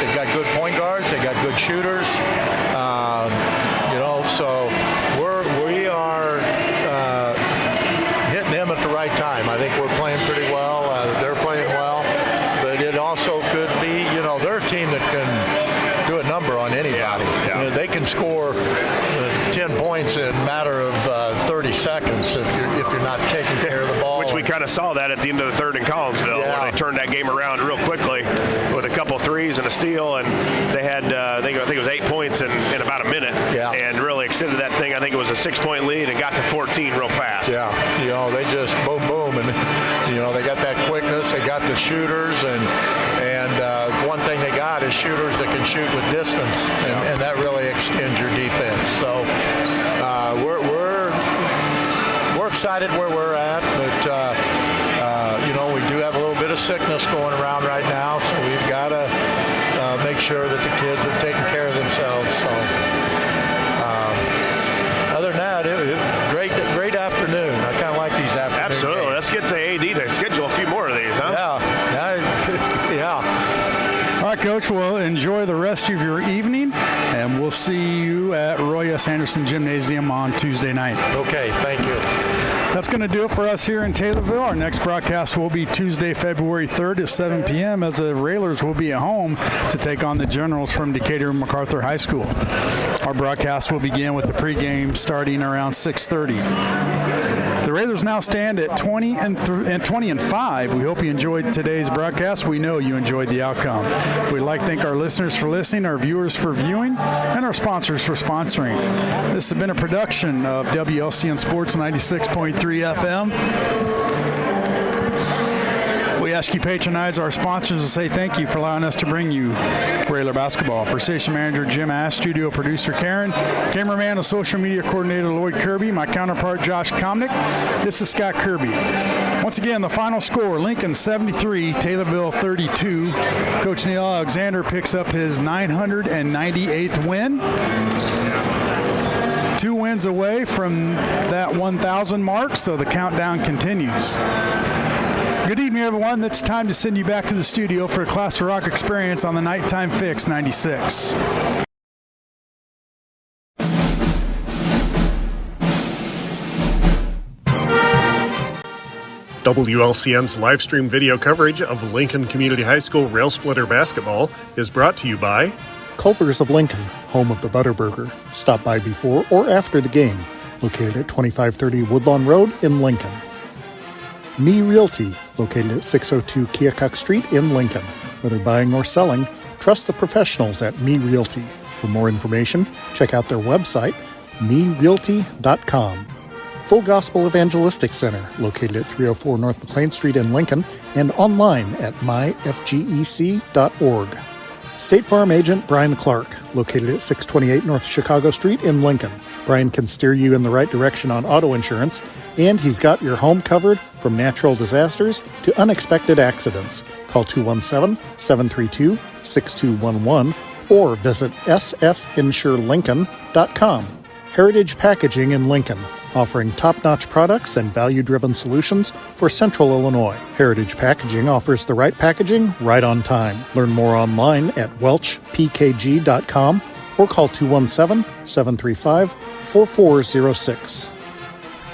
They've got good point guards. They got good shooters. So we are hitting them at the right time. I think we're playing pretty well. They're playing well, but it also could be, they're a team that can do a number on anybody.
Yeah.
They can score 10 points in a matter of 30 seconds if you're not taking care of the ball.
Which we kind of saw that at the end of the third in Collinsville, where they turned that game around real quickly with a couple threes and a steal, and they had I think it was 8 points in about a minute, and really extended that thing. I think it was a 6-point lead and got to 14 real fast.
Yeah, they just boom, boom, and they got that quickness. They got the shooters, and one thing they got is shooters that can shoot with distance, and that really extends your defense. So we're excited where we're at, but we do have a little bit of sickness going around right now, so we've got to make sure that the kids are taking care of themselves. So other than that, it was great afternoon. I kind of like these afternoons.
Absolutely. Games. Let's get to AD to schedule a few more of these, huh?
Yeah.
All right, Coach, well, enjoy the rest of your evening, and we'll see you at Roy S. Anderson Gymnasium on Tuesday night.
Okay, thank you.
That's going to do it for us here in Taylorville. Our next broadcast will be Tuesday, February 3rd at 7 p.m. as the Railers will be at home to take on the Generals from Decatur MacArthur High School. Our broadcast will begin with the pregame starting around 6:30. The Railers now stand at 20-5. We hope you enjoyed today's broadcast. We know you enjoyed the outcome. We'd like to thank our listeners for listening, our viewers for viewing, and our sponsors for sponsoring. This has been a production of WLCN Sports 96.3 FM. We ask you patronize our sponsors and say thank you for allowing us to bring you Railer basketball. For station manager Jim Ash, studio producer Karen, cameraman and social media coordinator Lloyd Kirby, my counterpart Josh Komnick, this is Scott Kirby. Once again, the final score, Lincoln 73, Taylorville 32. Coach Neil Alexander picks up his 998th win. 2 wins away from that 1,000 mark, so the countdown continues. Good evening, everyone. It's time to send you back to the studio for a Class of Rock experience on the Nighttime Fix 96.
WLCN's live stream video coverage of Lincoln Community High School Rail Splitter basketball is brought to you by Culver's of Lincoln, home of the Butterburger. Stop by before or after the game. Located at 2530 Woodlawn Road in Lincoln. Me Realty, located at 602 Keokuk Street in Lincoln. Whether buying or selling, trust the professionals at Me Realty. For more information, check out their website, merealty.com. Full Gospel Evangelistic Center, located at 304 North McLean Street in Lincoln, and online at myfgec.org. State Farm Agent Brian Clark, located at 628 North Chicago Street in Lincoln. Brian can steer you in the right direction on auto insurance, and he's got your home covered from natural disasters to unexpected accidents. Call 217-732-6211 or visit sfinsurelincoln.com. Heritage Packaging in Lincoln, offering top-notch products and value-driven solutions for Central Illinois. Heritage Packaging offers the right packaging right on time. Learn more online at welchpkg.com or call 217-735-4406.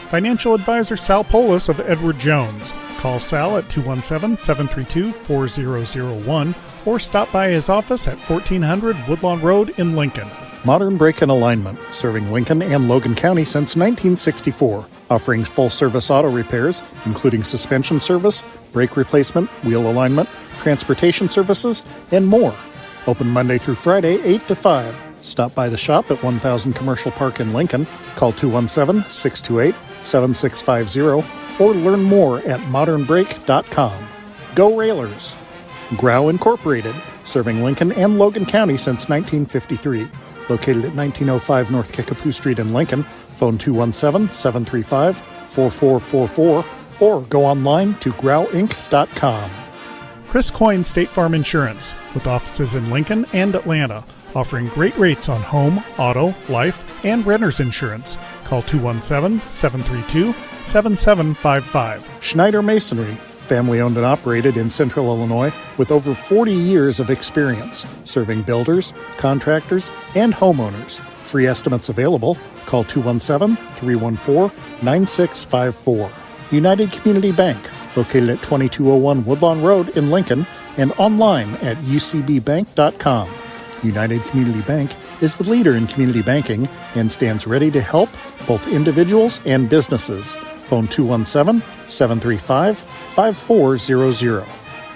Financial advisor Sal Polis of Edward Jones. Call Sal at 217-732-4001 or stop by his office at 1400 Woodlawn Road in Lincoln. Modern Brake and Alignment, serving Lincoln and Logan County since 1964, offering full-service auto repairs, including suspension service, brake replacement, wheel alignment, transportation services, and more. Open Monday through Friday, 8 to 5. Stop by the shop at 1000 Commercial Park in Lincoln. Call 217-628-7650 or learn more at modernbrake.com. Go Railers! Grau Incorporated, serving Lincoln and Logan County since 1953. Located at 1905 North Kickapoo Street in Lincoln. Phone 217-735-4444 or go online to grauinc.com. Chris Coyne State Farm Insurance, with offices in Lincoln and Atlanta, offering great rates on home, auto, life, and renter's insurance. Call 217-732-7755. Schneider Masonry, family-owned and operated in Central Illinois with over 40 years of experience, serving builders, contractors, and homeowners. Free estimates available. Call 217-314-9654. United Community Bank, located at 2201 Woodlawn Road in Lincoln, and online at ucbbank.com. United Community Bank is the leader in community banking and stands ready to help both individuals and businesses. Phone 217-735-5400.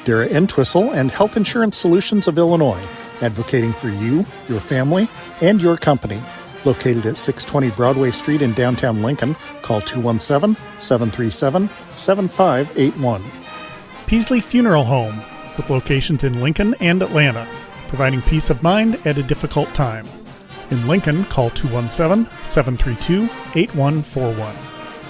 Dara Entwistle and Health Insurance Solutions of Illinois, advocating for you, your family, and your company. Located at 620 Broadway Street in downtown Lincoln, call 217-737-7581. Peasley Funeral Home, with locations in Lincoln and Atlanta, providing peace of mind at a difficult time. In Lincoln, call 217-732-8141.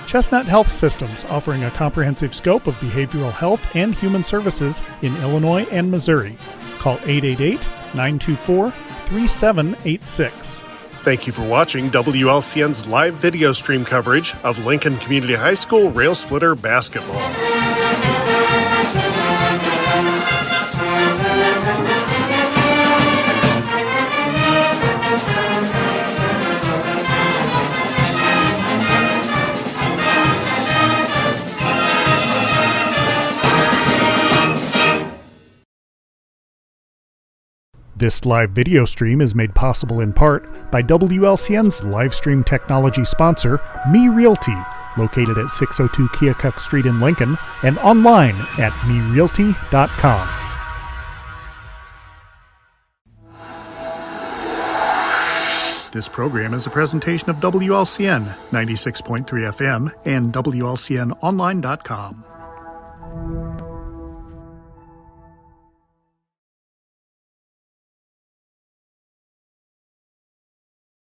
Chestnut Health Systems, offering a comprehensive scope of behavioral health and human services in Illinois and Missouri. Call 888-924-3786. Thank you for watching WLCN's live video stream coverage of Lincoln Community High School Rail Splitter Basketball. This live video stream is made possible in part by WLCN's live stream technology sponsor, Me Realty, located at 602 Keokuk Street in Lincoln, and online at merealty.com. This program is a presentation of WLCN 96.3 FM and WLCNonline.com.